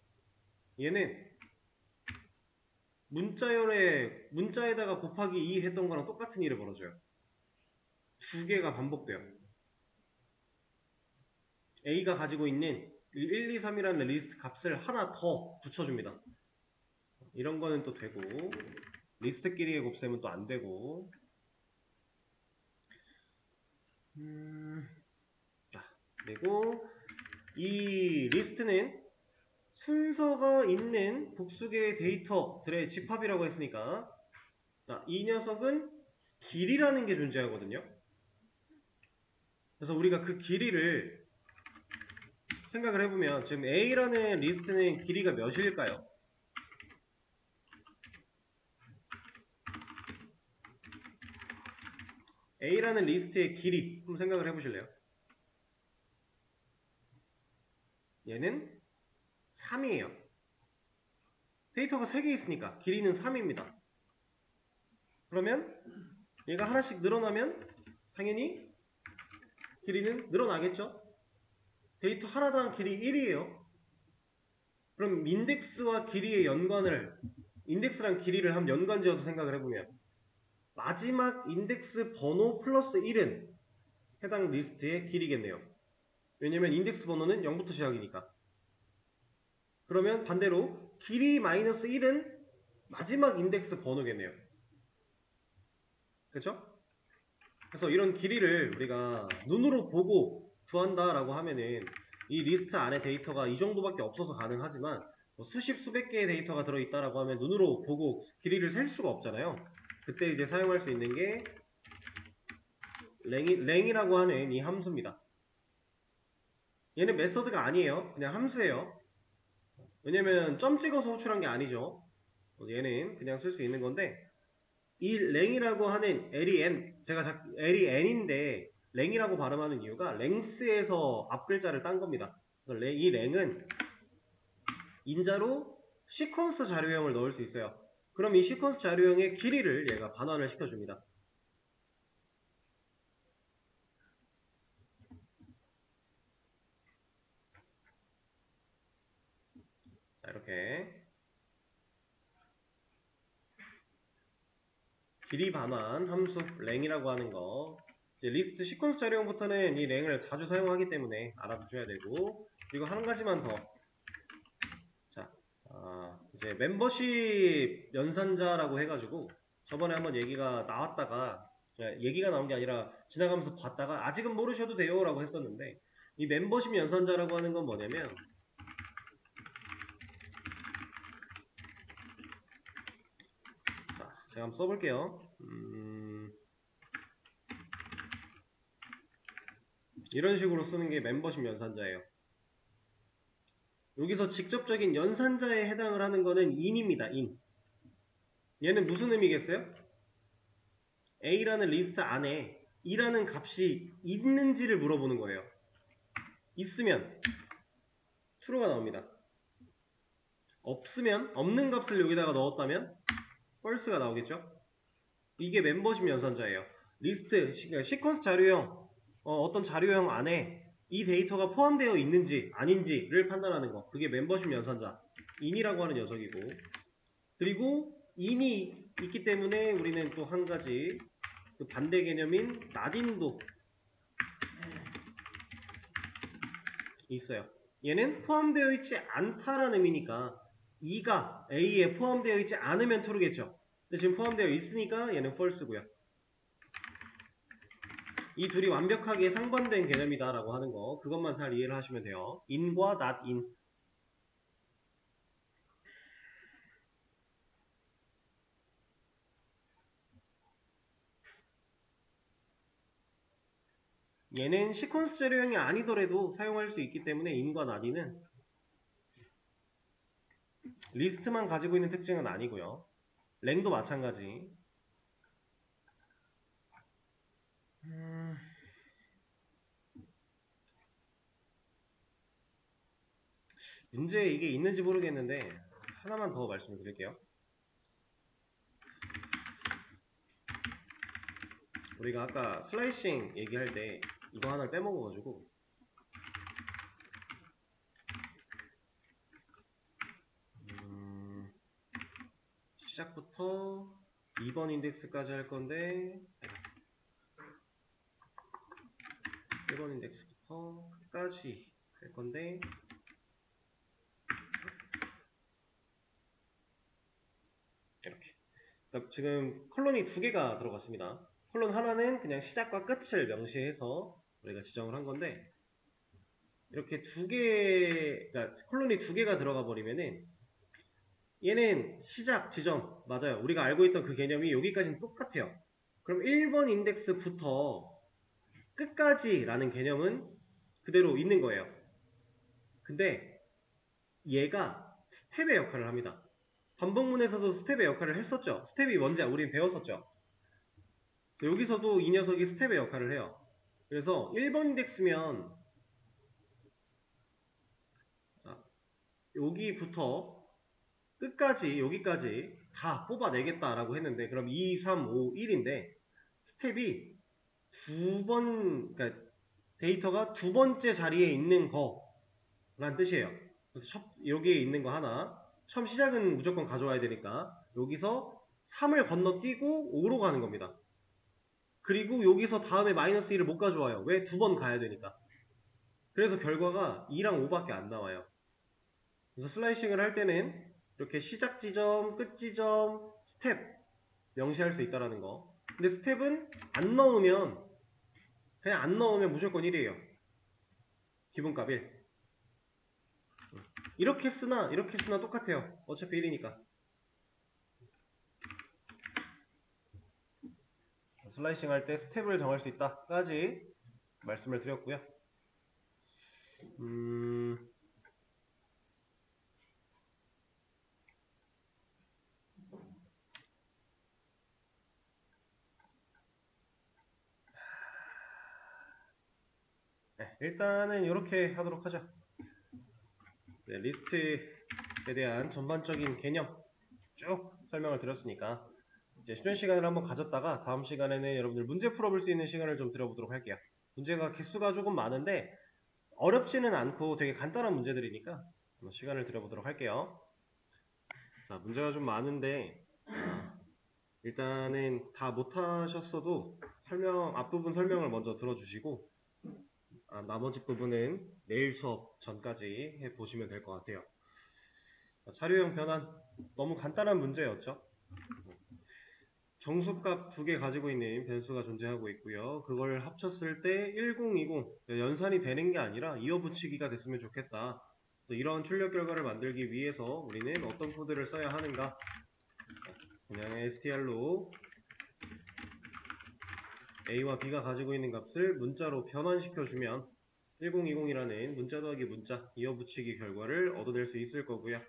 얘는 문자에다가 곱하기 2 했던 거랑 똑같은 일을 벌어줘요. 두 개가 반복돼요. A가 가지고 있는 1, 2, 3이라는 리스트 값을 하나 더 붙여줍니다. 이런 거는 또 되고, 리스트끼리의 곱셈은 또 안 되고, 그리고 이 리스트는 순서가 있는 복수개의 데이터들의 집합이라고 했으니까, 이 녀석은 길이라는 게 존재하거든요. 그래서 우리가 그 길이를 생각을 해보면 지금 A라는 리스트는 길이가 몇일까요? A라는 리스트의 길이 한번 생각을 해보실래요? 얘는 3이에요. 데이터가 3개 있으니까 길이는 3입니다. 그러면 얘가 하나씩 늘어나면 당연히 길이는 늘어나겠죠? 데이터 하나당 길이 1이에요. 그럼 인덱스와 길이의 연관을, 인덱스랑 길이를 한번 연관지어서 생각을 해보면 마지막 인덱스 번호 플러스 1은 해당 리스트의 길이겠네요. 왜냐면 인덱스 번호는 0부터 시작이니까. 그러면 반대로 길이 마이너스 1은 마지막 인덱스 번호겠네요. 그렇죠? 그래서 이런 길이를 우리가 눈으로 보고 구한다라고 하면은 이 리스트 안에 데이터가 이 정도밖에 없어서 가능하지만 수십 수백 개의 데이터가 들어있다라고 하면 눈으로 보고 길이를 셀 수가 없잖아요. 그때 이제 사용할 수 있는 게 랭이라고 하는 이 함수입니다. 얘는 메서드가 아니에요. 그냥 함수예요. 왜냐면 점 찍어서 호출한 게 아니죠. 얘는 그냥 쓸 수 있는 건데 이 랭이라고 하는 len, 제가 L이 n인데 랭이라고 발음하는 이유가 랭스에서 앞 글자를 딴 겁니다. 그래서 이 랭은 인자로 시퀀스 자료형을 넣을 수 있어요. 그럼 이 시퀀스 자료형의 길이를 얘가 반환을 시켜줍니다. 자, 이렇게 길이 반환 함수 랭이라고 하는 거, 이제 리스트 시퀀스 자료형부터는 이 랭을 자주 사용하기 때문에 알아두셔야 되고, 그리고 한 가지만 더. 자, 이제 멤버십 연산자라고 해가지고 저번에 한번 얘기가 나왔다가, 얘기가 나온 게 아니라 지나가면서 봤다가 아직은 모르셔도 돼요 라고 했었는데, 이 멤버십 연산자라고 하는 건 뭐냐면 제가 한번 써볼게요. 이런 식으로 쓰는 게 멤버십 연산자예요. 여기서 직접적인 연산자에 해당을 하는 거는 in입니다. in. 얘는 무슨 의미겠어요? A라는 리스트 안에 E라는 값이 있는지를 물어보는 거예요. 있으면 true가 나옵니다. 없으면, 없는 값을 여기다가 넣었다면 false가 나오겠죠? 이게 멤버십 연산자예요. 리스트, 시퀀스 자료형, 어떤 자료형 안에 이 데이터가 포함되어 있는지 아닌지를 판단하는 거. 그게 멤버십 연산자, in이라고 하는 녀석이고, 그리고 in이 있기 때문에 우리는 또 한 가지 그 반대 개념인 not인도 있어요. 얘는 포함되어 있지 않다라는 의미니까 2가 A에 포함되어 있지 않으면 true겠죠. 근데 지금 포함되어 있으니까 얘는 false고요. 이 둘이 완벽하게 상반된 개념이다라고 하는 거, 그것만 잘 이해를 하시면 돼요. in과 not in. 얘는 시퀀스 자료형이 아니더라도 사용할 수 있기 때문에 in과 not in은 리스트만 가지고 있는 특징은 아니고요. 랭도 마찬가지. 문제에 이게 있는지 모르겠는데 하나만 더 말씀을 드릴게요. 우리가 아까 슬라이싱 얘기할 때 이거 하나를 빼먹어가지고 시작부터 2번 인덱스까지 할 건데 1번 인덱스부터 끝까지 할 건데 그러니까 지금 콜론이 두 개가 들어갔습니다. 콜론 하나는 그냥 시작과 끝을 명시해서 우리가 지정을 한 건데, 이렇게 그러니까 콜론이 두 개가 들어가 버리면은 얘는 시작 지점 맞아요. 우리가 알고 있던 그 개념이 여기까지는 똑같아요. 그럼 1번 인덱스부터 끝까지 라는 개념은 그대로 있는 거예요. 근데 얘가 스텝의 역할을 합니다. 반복문에서도 스텝의 역할을 했었죠. 스텝이 뭔지 우린 배웠었죠. 여기서도 이 녀석이 스텝의 역할을 해요. 그래서 1번 인덱스면 여기부터 끝까지 여기까지 다 뽑아내겠다라고 했는데, 그럼 2, 3, 5, 1인데 스텝이 그러니까 데이터가 두 번째 자리에 있는 거란 뜻이에요. 그래서 여기에 있는 거 하나, 처음 시작은 무조건 가져와야 되니까 여기서 3을 건너뛰고 5로 가는 겁니다. 그리고 여기서 다음에 마이너스 1을 못 가져와요. 왜? 두 번 가야 되니까. 그래서 결과가 2랑 5밖에 안 나와요. 그래서 슬라이싱을 할 때는 이렇게 시작 지점, 끝 지점, 스텝 명시할 수 있다라는 거. 근데 스텝은 그냥 안 넣으면 무조건 1이에요. 기본값 1. 이렇게 쓰나 똑같아요. 어차피 1이니까. 슬라이싱 할 때 스텝을 정할 수 있다까지 말씀을 드렸고요. 네, 일단은 이렇게 하도록 하죠. 네, 리스트에 대한 전반적인 개념 쭉 설명을 드렸으니까 이제 쉬는 시간을 한번 가졌다가 다음 시간에는 여러분들 문제 풀어볼 수 있는 시간을 좀 드려보도록 할게요. 문제가 개수가 조금 많은데 어렵지는 않고 되게 간단한 문제들이니까 한번 시간을 드려보도록 할게요. 자, 문제가 좀 많은데 일단은 다 못하셨어도 앞부분 설명을 먼저 들어주시고 나머지 부분은 내일 수업 전까지 해보시면 될 것 같아요. 자료형 변환 너무 간단한 문제였죠. 정수값 두 개 가지고 있는 변수가 존재하고 있고요. 그걸 합쳤을 때 1020 연산이 되는 게 아니라 이어붙이기가 됐으면 좋겠다. 그래서 이런 출력 결과를 만들기 위해서 우리는 어떤 코드를 써야 하는가. 그냥 str로 a와 b가 가지고 있는 값을 문자로 변환시켜주면 1020이라는 문자 더하기 문자 이어붙이기 결과를 얻어낼 수 있을 거고요.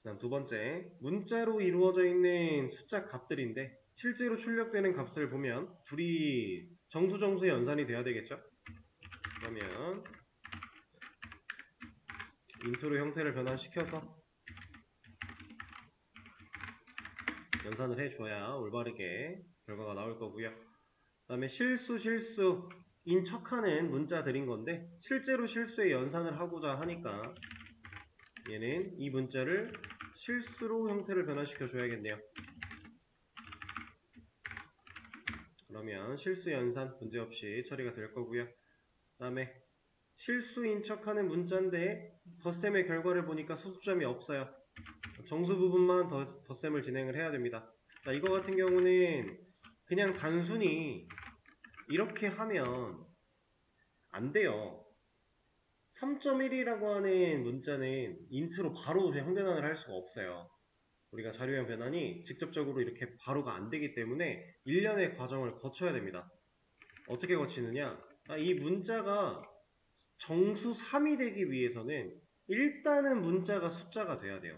다음 두 번째, 문자로 이루어져 있는 숫자 값들인데 실제로 출력되는 값을 보면 둘이 정수 연산이 돼야 되겠죠? 그러면 인트로 형태를 변환시켜서 연산을 해줘야 올바르게 결과가 나올 거고요. 그 다음에 실수인 척하는 문자들인 건데 실제로 실수에 연산을 하고자 하니까 얘는 이 문자를 실수로 형태를 변화시켜 줘야겠네요. 그러면 실수 연산 문제없이 처리가 될 거고요. 그 다음에 실수인 척하는 문자인데 덧셈의 결과를 보니까 소수점이 없어요. 정수 부분만 덧셈을 진행을 해야 됩니다. 자, 이거 같은 경우는 그냥 단순히 이렇게 하면 안 돼요. 3.1이라고 하는 문자는 인트로 바로 형변환을 할 수가 없어요. 우리가 자료형 변환이 직접적으로 이렇게 바로가 안 되기 때문에 일련의 과정을 거쳐야 됩니다. 어떻게 거치느냐? 이 문자가 정수 3이 되기 위해서는 일단은 문자가 숫자가 돼야 돼요.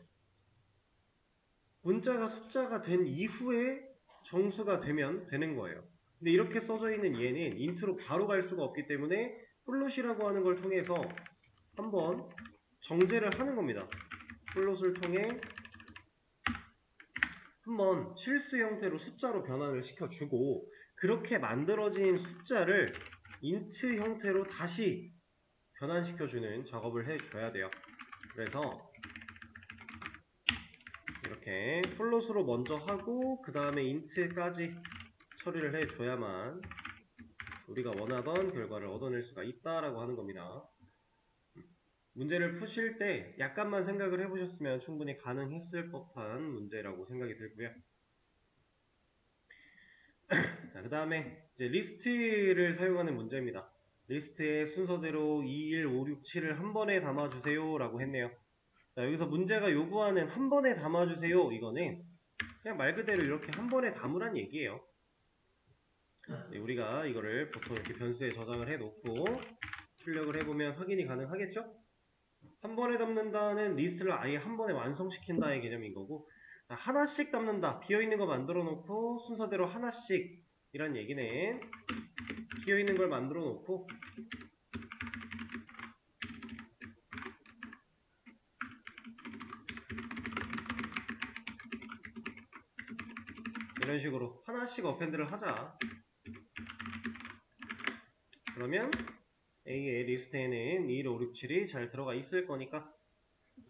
문자가 숫자가 된 이후에 정수가 되면 되는 거예요. 근데 이렇게 써져 있는 얘는 인트로 바로 갈 수가 없기 때문에 플롯이라고 하는 걸 통해서 한번 정제를 하는 겁니다. 플롯을 통해 한번 실수 형태로 숫자로 변환을 시켜주고 그렇게 만들어진 숫자를 인트 형태로 다시 변환시켜주는 작업을 해줘야 돼요. 그래서 이렇게 플롯으로 먼저 하고 그 다음에 인트까지 처리를 해줘야만 우리가 원하던 결과를 얻어낼 수가 있다라고 하는 겁니다. 문제를 푸실 때 약간만 생각을 해보셨으면 충분히 가능했을 법한 문제라고 생각이 들고요. 자, 그 다음에 이제 리스트를 사용하는 문제입니다. 리스트의 순서대로 2, 1, 5, 6, 7을 한 번에 담아주세요 라고 했네요. 자, 여기서 문제가 요구하는 한 번에 담아주세요, 이거는 그냥 말 그대로 이렇게 한 번에 담으란 얘기예요. 네, 우리가 이거를 보통 이렇게 변수에 저장을 해놓고 출력을 해보면 확인이 가능하겠죠? 한 번에 담는다는 리스트를 아예 한 번에 완성시킨다의 개념인 거고, 자, 하나씩 담는다. 비어있는 거 만들어 놓고 순서대로 하나씩 이란 얘기는 비어있는 걸 만들어 놓고 이런 식으로 하나씩 어펜드를 하자. 그러면 A의 리스트에는 2, 1, 5, 6, 7이 잘 들어가 있을 거니까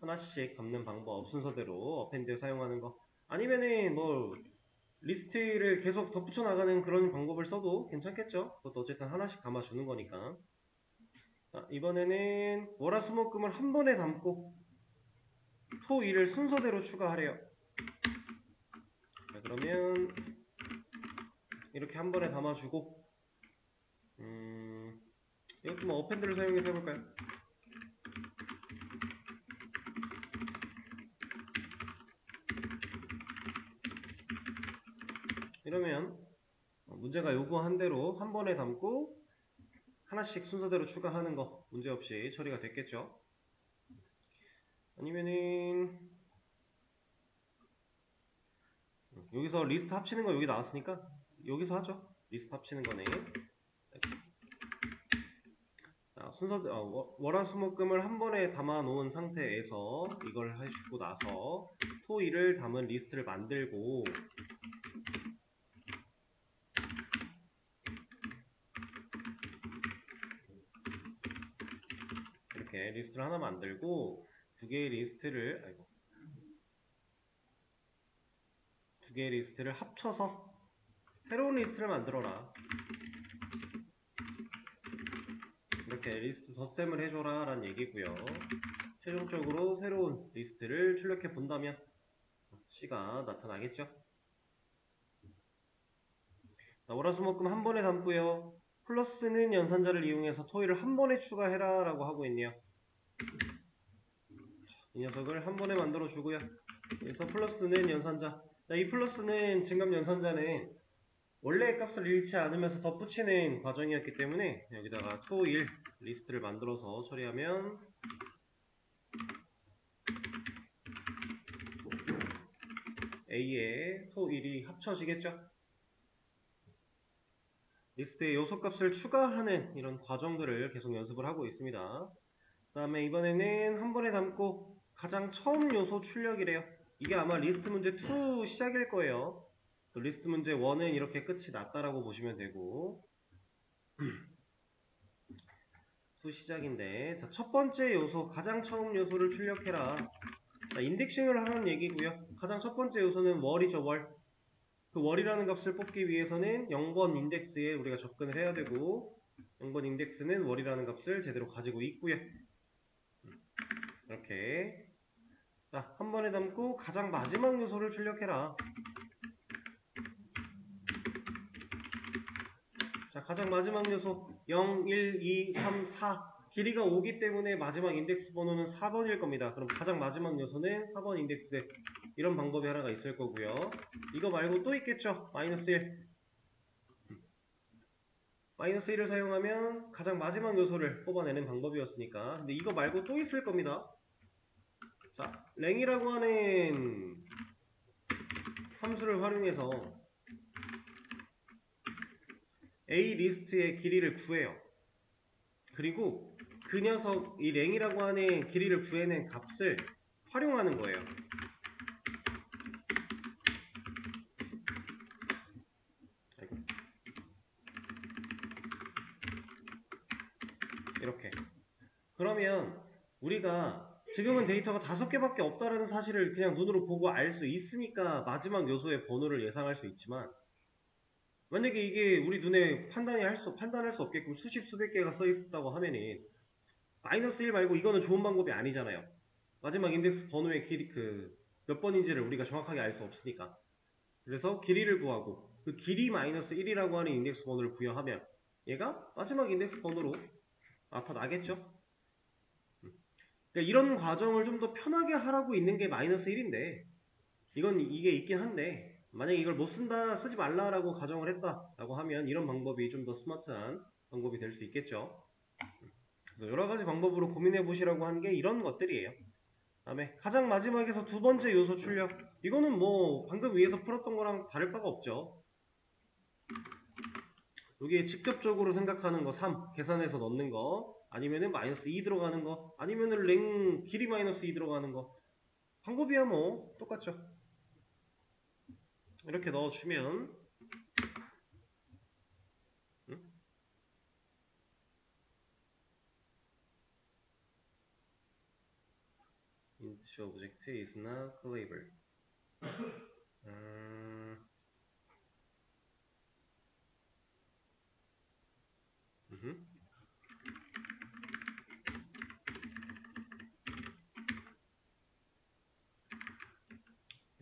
하나씩 담는 방법 순서대로 어펜드 사용하는 거, 아니면은 뭐 리스트를 계속 덧붙여 나가는 그런 방법을 써도 괜찮겠죠? 그것도 어쨌든 하나씩 담아주는 거니까. 자, 이번에는 월화수목금을 한 번에 담고 토, 일을 순서대로 추가하래요. 자, 그러면 이렇게 한 번에 담아주고 이것도 뭐 어펜드를 사용해서 해볼까요? 이러면 문제가 요구한 대로 한 번에 담고 하나씩 순서대로 추가하는 거 문제없이 처리가 됐겠죠? 아니면은 여기서 리스트 합치는 거 여기 나왔으니까 여기서 하죠. 리스트 합치는 거네. 자, 월화수목금을 한 번에 담아 놓은 상태에서 이걸 해주고 나서 토, 일을 담은 리스트를 만들고 이렇게 리스트를 하나 만들고 두 개의 리스트를 합쳐서 새로운 리스트를 만들어라. 이렇게 리스트 덧셈을 해줘라 라는 얘기고요. 최종적으로 새로운 리스트를 출력해 본다면 C가 나타나겠죠. 자, 월화수목금 한 번에 담고요. 플러스는 연산자를 이용해서 토일을 한 번에 추가해라 라고 하고 있네요. 이 녀석을 한 번에 만들어 주고요. 그래서 플러스는 연산자. 자, 이 플러스는 증감 연산자는 원래의 값을 잃지 않으면서 덧붙이는 과정이었기 때문에 여기다가 토1 리스트를 만들어서 처리하면 A에 토1이 합쳐지겠죠. 리스트에 요소값을 추가하는 이런 과정들을 계속 연습을 하고 있습니다. 그 다음에 이번에는 한 번에 담고 가장 처음 요소 출력이래요. 이게 아마 리스트 문제 2 시작일 거예요. 리스트 문제 1은 이렇게 끝이 났다라고 보시면 되고 2 시작인데, 자, 첫 번째 요소 가장 처음 요소를 출력해라. 자, 인덱싱을 하라는 얘기고요. 가장 첫 번째 요소는 월이죠. 월. 그 월이라는 값을 뽑기 위해서는 0번 인덱스에 우리가 접근을 해야 되고 0번 인덱스는 월이라는 값을 제대로 가지고 있고요. 이렇게 자, 한 번에 담고 가장 마지막 요소를 출력해라. 자, 가장 마지막 요소 0, 1, 2, 3, 4 길이가 5기 때문에 마지막 인덱스 번호는 4번일 겁니다. 그럼 가장 마지막 요소는 4번 인덱스, 이런 방법이 하나가 있을 거고요. 이거 말고 또 있겠죠. 마이너스 1. 마이너스 1을 사용하면 가장 마지막 요소를 뽑아내는 방법이었으니까. 근데 이거 말고 또 있을 겁니다. 자, 랭이라고 하는 함수를 활용해서 A 리스트의 길이를 구해요. 그리고 그 녀석, 이 랭이라고 하는 길이를 구해낸 값을 활용하는 거예요. 이렇게. 그러면 우리가 지금은 데이터가 5개밖에 없다는 사실을 그냥 눈으로 보고 알 수 있으니까 마지막 요소의 번호를 예상할 수 있지만, 만약에 이게 우리 눈에 판단할 수 없게끔 수십 수백 개가 써 있었다고 하면은 마이너스 1 말고 이거는 좋은 방법이 아니잖아요. 마지막 인덱스 번호의 길이 몇 번인지를 우리가 정확하게 알 수 없으니까. 그래서 길이를 구하고 그 길이 마이너스 1이라고 하는 인덱스 번호를 부여하면 얘가 마지막 인덱스 번호로 나타나겠죠. 그러니까 이런 과정을 좀 더 편하게 하라고 있는 게 마이너스 1인데 이게 있긴 한데 만약에 이걸 못 쓴다, 쓰지 말라라고 가정을 했다라고 하면 이런 방법이 좀 더 스마트한 방법이 될 수 있겠죠. 그래서 여러 가지 방법으로 고민해 보시라고 한 게 이런 것들이에요. 다음에 가장 마지막에서 두 번째 요소 출력. 이거는 뭐 방금 위에서 풀었던 거랑 다를 바가 없죠. 여기에 직접적으로 생각하는 거 3 계산해서 넣는 거, 아니면은 마이너스 2 들어가는 거, 아니면은 랭 길이 마이너스 2 들어가는 거, 방법이야 뭐 똑같죠. 이렇게 넣어주면 int object is not callable.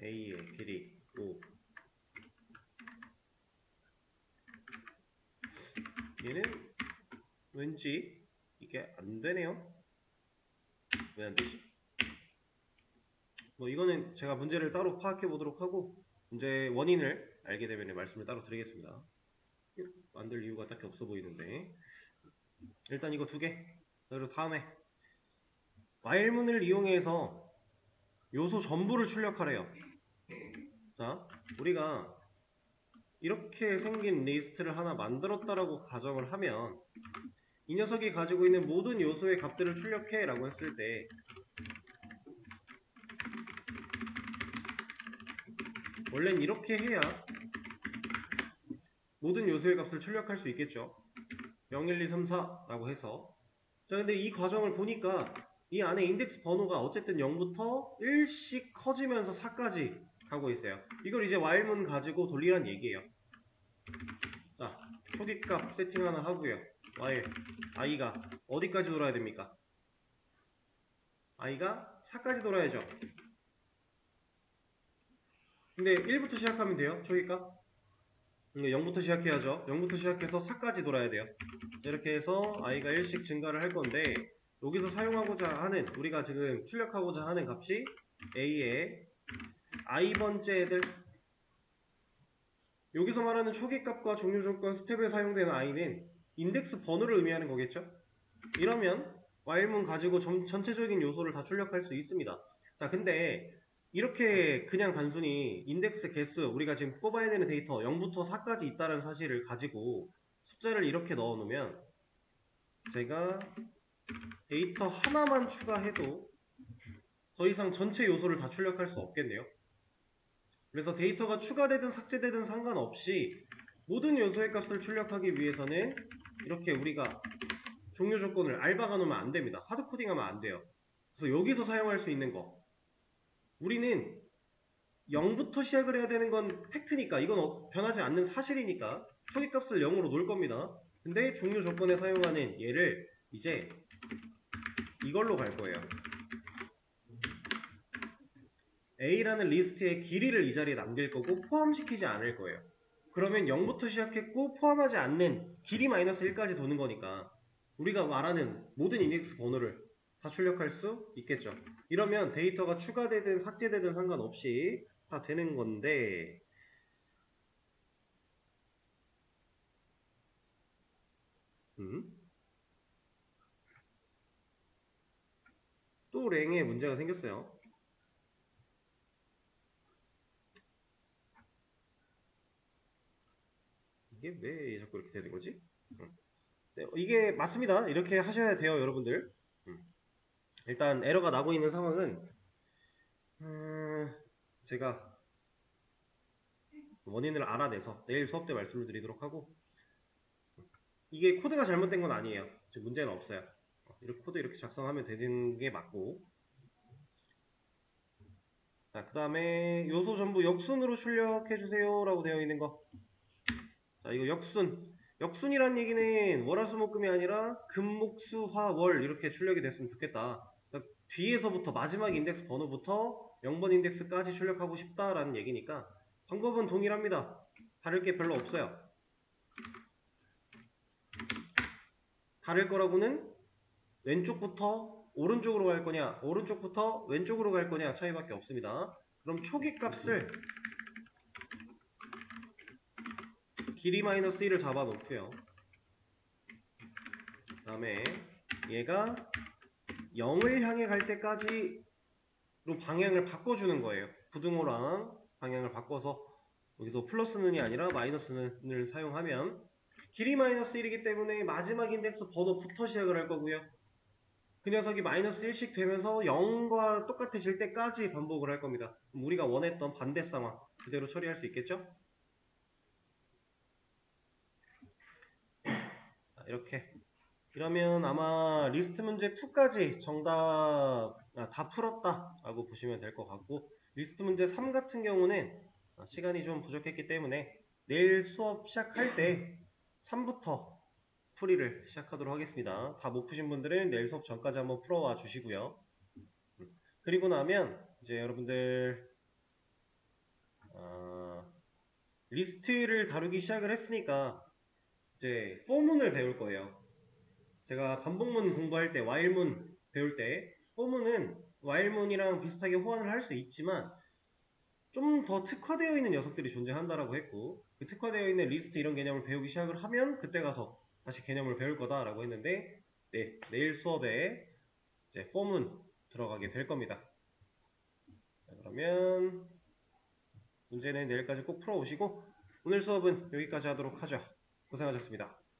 A의 길이 5. 얘는 왠지 이게 안 되네요. 왜 안 되지? 뭐 이거는 제가 문제를 따로 파악해 보도록 하고 문제 원인을 알게 되면 말씀을 따로 드리겠습니다. 만들 이유가 딱히 없어 보이는데 일단 이거 두 개. 그리고 다음에 while문을 이용해서 요소 전부를 출력하래요. 자, 우리가 이렇게 생긴 리스트를 하나 만들었다라고 가정을 하면 이 녀석이 가지고 있는 모든 요소의 값들을 출력해 라고 했을 때 원래는 이렇게 해야 모든 요소의 값을 출력할 수 있겠죠. 0, 1, 2, 3, 4라고 해서. 자, 근데 이 과정을 보니까 이 안에 인덱스 번호가 어쨌든 0부터 1씩 커지면서 4까지 가고 있어요. 이걸 이제 while문 가지고 돌리란 얘기예요. 자, 초기값 세팅 하나 하고요. while i가 어디까지 돌아야 됩니까? i가 4까지 돌아야죠. 근데 1부터 시작하면 돼요. 초기값 0부터 시작해야죠. 0부터 시작해서 4까지 돌아야 돼요. 이렇게 해서 i가 1씩 증가를 할 건데 여기서 사용하고자 하는 우리가 지금 출력하고자 하는 값이 a의 i번째 애들, 여기서 말하는 초기값과 종료조건 스텝에 사용되는 i는 인덱스 번호를 의미하는 거겠죠. 이러면 while문 가지고 전체적인 요소를 다 출력할 수 있습니다. 자, 근데 이렇게 그냥 단순히 인덱스 개수, 우리가 지금 뽑아야 되는 데이터 0부터 4까지 있다는 사실을 가지고 숫자를 이렇게 넣어 놓으면 제가 데이터 하나만 추가해도 더 이상 전체 요소를 다 출력할 수 없겠네요. 그래서 데이터가 추가되든 삭제되든 상관없이 모든 요소의 값을 출력하기 위해서는 이렇게 우리가 종료 조건을 알바가 놓으면 안 됩니다. 하드코딩하면 안 돼요. 그래서 여기서 사용할 수 있는 거, 우리는 0부터 시작을 해야 되는 건 팩트니까, 이건 변하지 않는 사실이니까 초기값을 0으로 놓을 겁니다. 근데 종료 조건에 사용하는 얘를 이제 이걸로 갈 거예요. A라는 리스트의 길이를 이 자리에 남길 거고 포함시키지 않을 거예요. 그러면 0부터 시작했고 포함하지 않는 길이 마이너스 1까지 도는 거니까 우리가 말하는 모든 인덱스 번호를 다 출력할 수 있겠죠. 이러면 데이터가 추가되든 삭제되든 상관없이 다 되는 건데 또 랭에 문제가 생겼어요. 이게 왜 자꾸 이렇게 되는 거지? 네, 이게 맞습니다. 이렇게 하셔야 돼요, 여러분들. 일단 에러가 나고 있는 상황은 제가 원인을 알아내서 내일 수업 때 말씀을 드리도록 하고, 이게 코드가 잘못된 건 아니에요. 문제는 없어요. 이렇게 코드 이렇게 작성하면 되는 게 맞고, 자, 그 다음에 요소 전부 역순으로 출력해주세요 라고 되어 있는 거. 자, 이거 역순. 역순이란 얘기는 월화수목금이 아니라 금목수화월 이렇게 출력이 됐으면 좋겠다. 그러니까 뒤에서부터 마지막 인덱스 번호부터 0번 인덱스까지 출력하고 싶다라는 얘기니까 방법은 동일합니다. 다를 게 별로 없어요. 다를 거라고는 왼쪽부터 오른쪽으로 갈 거냐, 오른쪽부터 왼쪽으로 갈 거냐 차이밖에 없습니다. 그럼 초기 값을 길이 마이너스 1을 잡아 놓고요. 그 다음에 얘가 0을 향해 갈 때까지로 방향을 바꿔주는 거예요. 부등호랑 방향을 바꿔서 여기서 플러스 는이 아니라 마이너스 는을 사용하면 길이 마이너스 1이기 때문에 마지막 인덱스 번호부터 시작을 할 거고요. 그 녀석이 마이너스 1씩 되면서 0과 똑같아질 때까지 반복을 할 겁니다. 그럼 우리가 원했던 반대 상황 그대로 처리할 수 있겠죠? 이렇게 이러면 아마 리스트 문제 2까지 정답 다 풀었다 라고 보시면 될 것 같고, 리스트 문제 3 같은 경우는 시간이 좀 부족했기 때문에 내일 수업 시작할 때 3부터 풀이를 시작하도록 하겠습니다. 다 못 푸신 분들은 내일 수업 전까지 한번 풀어와 주시고요. 그리고 나면 이제 여러분들 리스트를 다루기 시작을 했으니까 이제 포문을 배울 거예요. 제가 반복문 공부할 때 while문 배울 때 포문은 while문이랑 비슷하게 호환을 할 수 있지만 좀 더 특화되어 있는 녀석들이 존재한다라고 했고, 그 특화되어 있는 리스트 이런 개념을 배우기 시작을 하면 그때 가서 다시 개념을 배울 거다라고 했는데, 네, 내일 수업에 이제 포문 들어가게 될 겁니다. 자, 그러면 문제는 내일까지 꼭 풀어오시고 오늘 수업은 여기까지 하도록 하죠. 고생하셨습니다.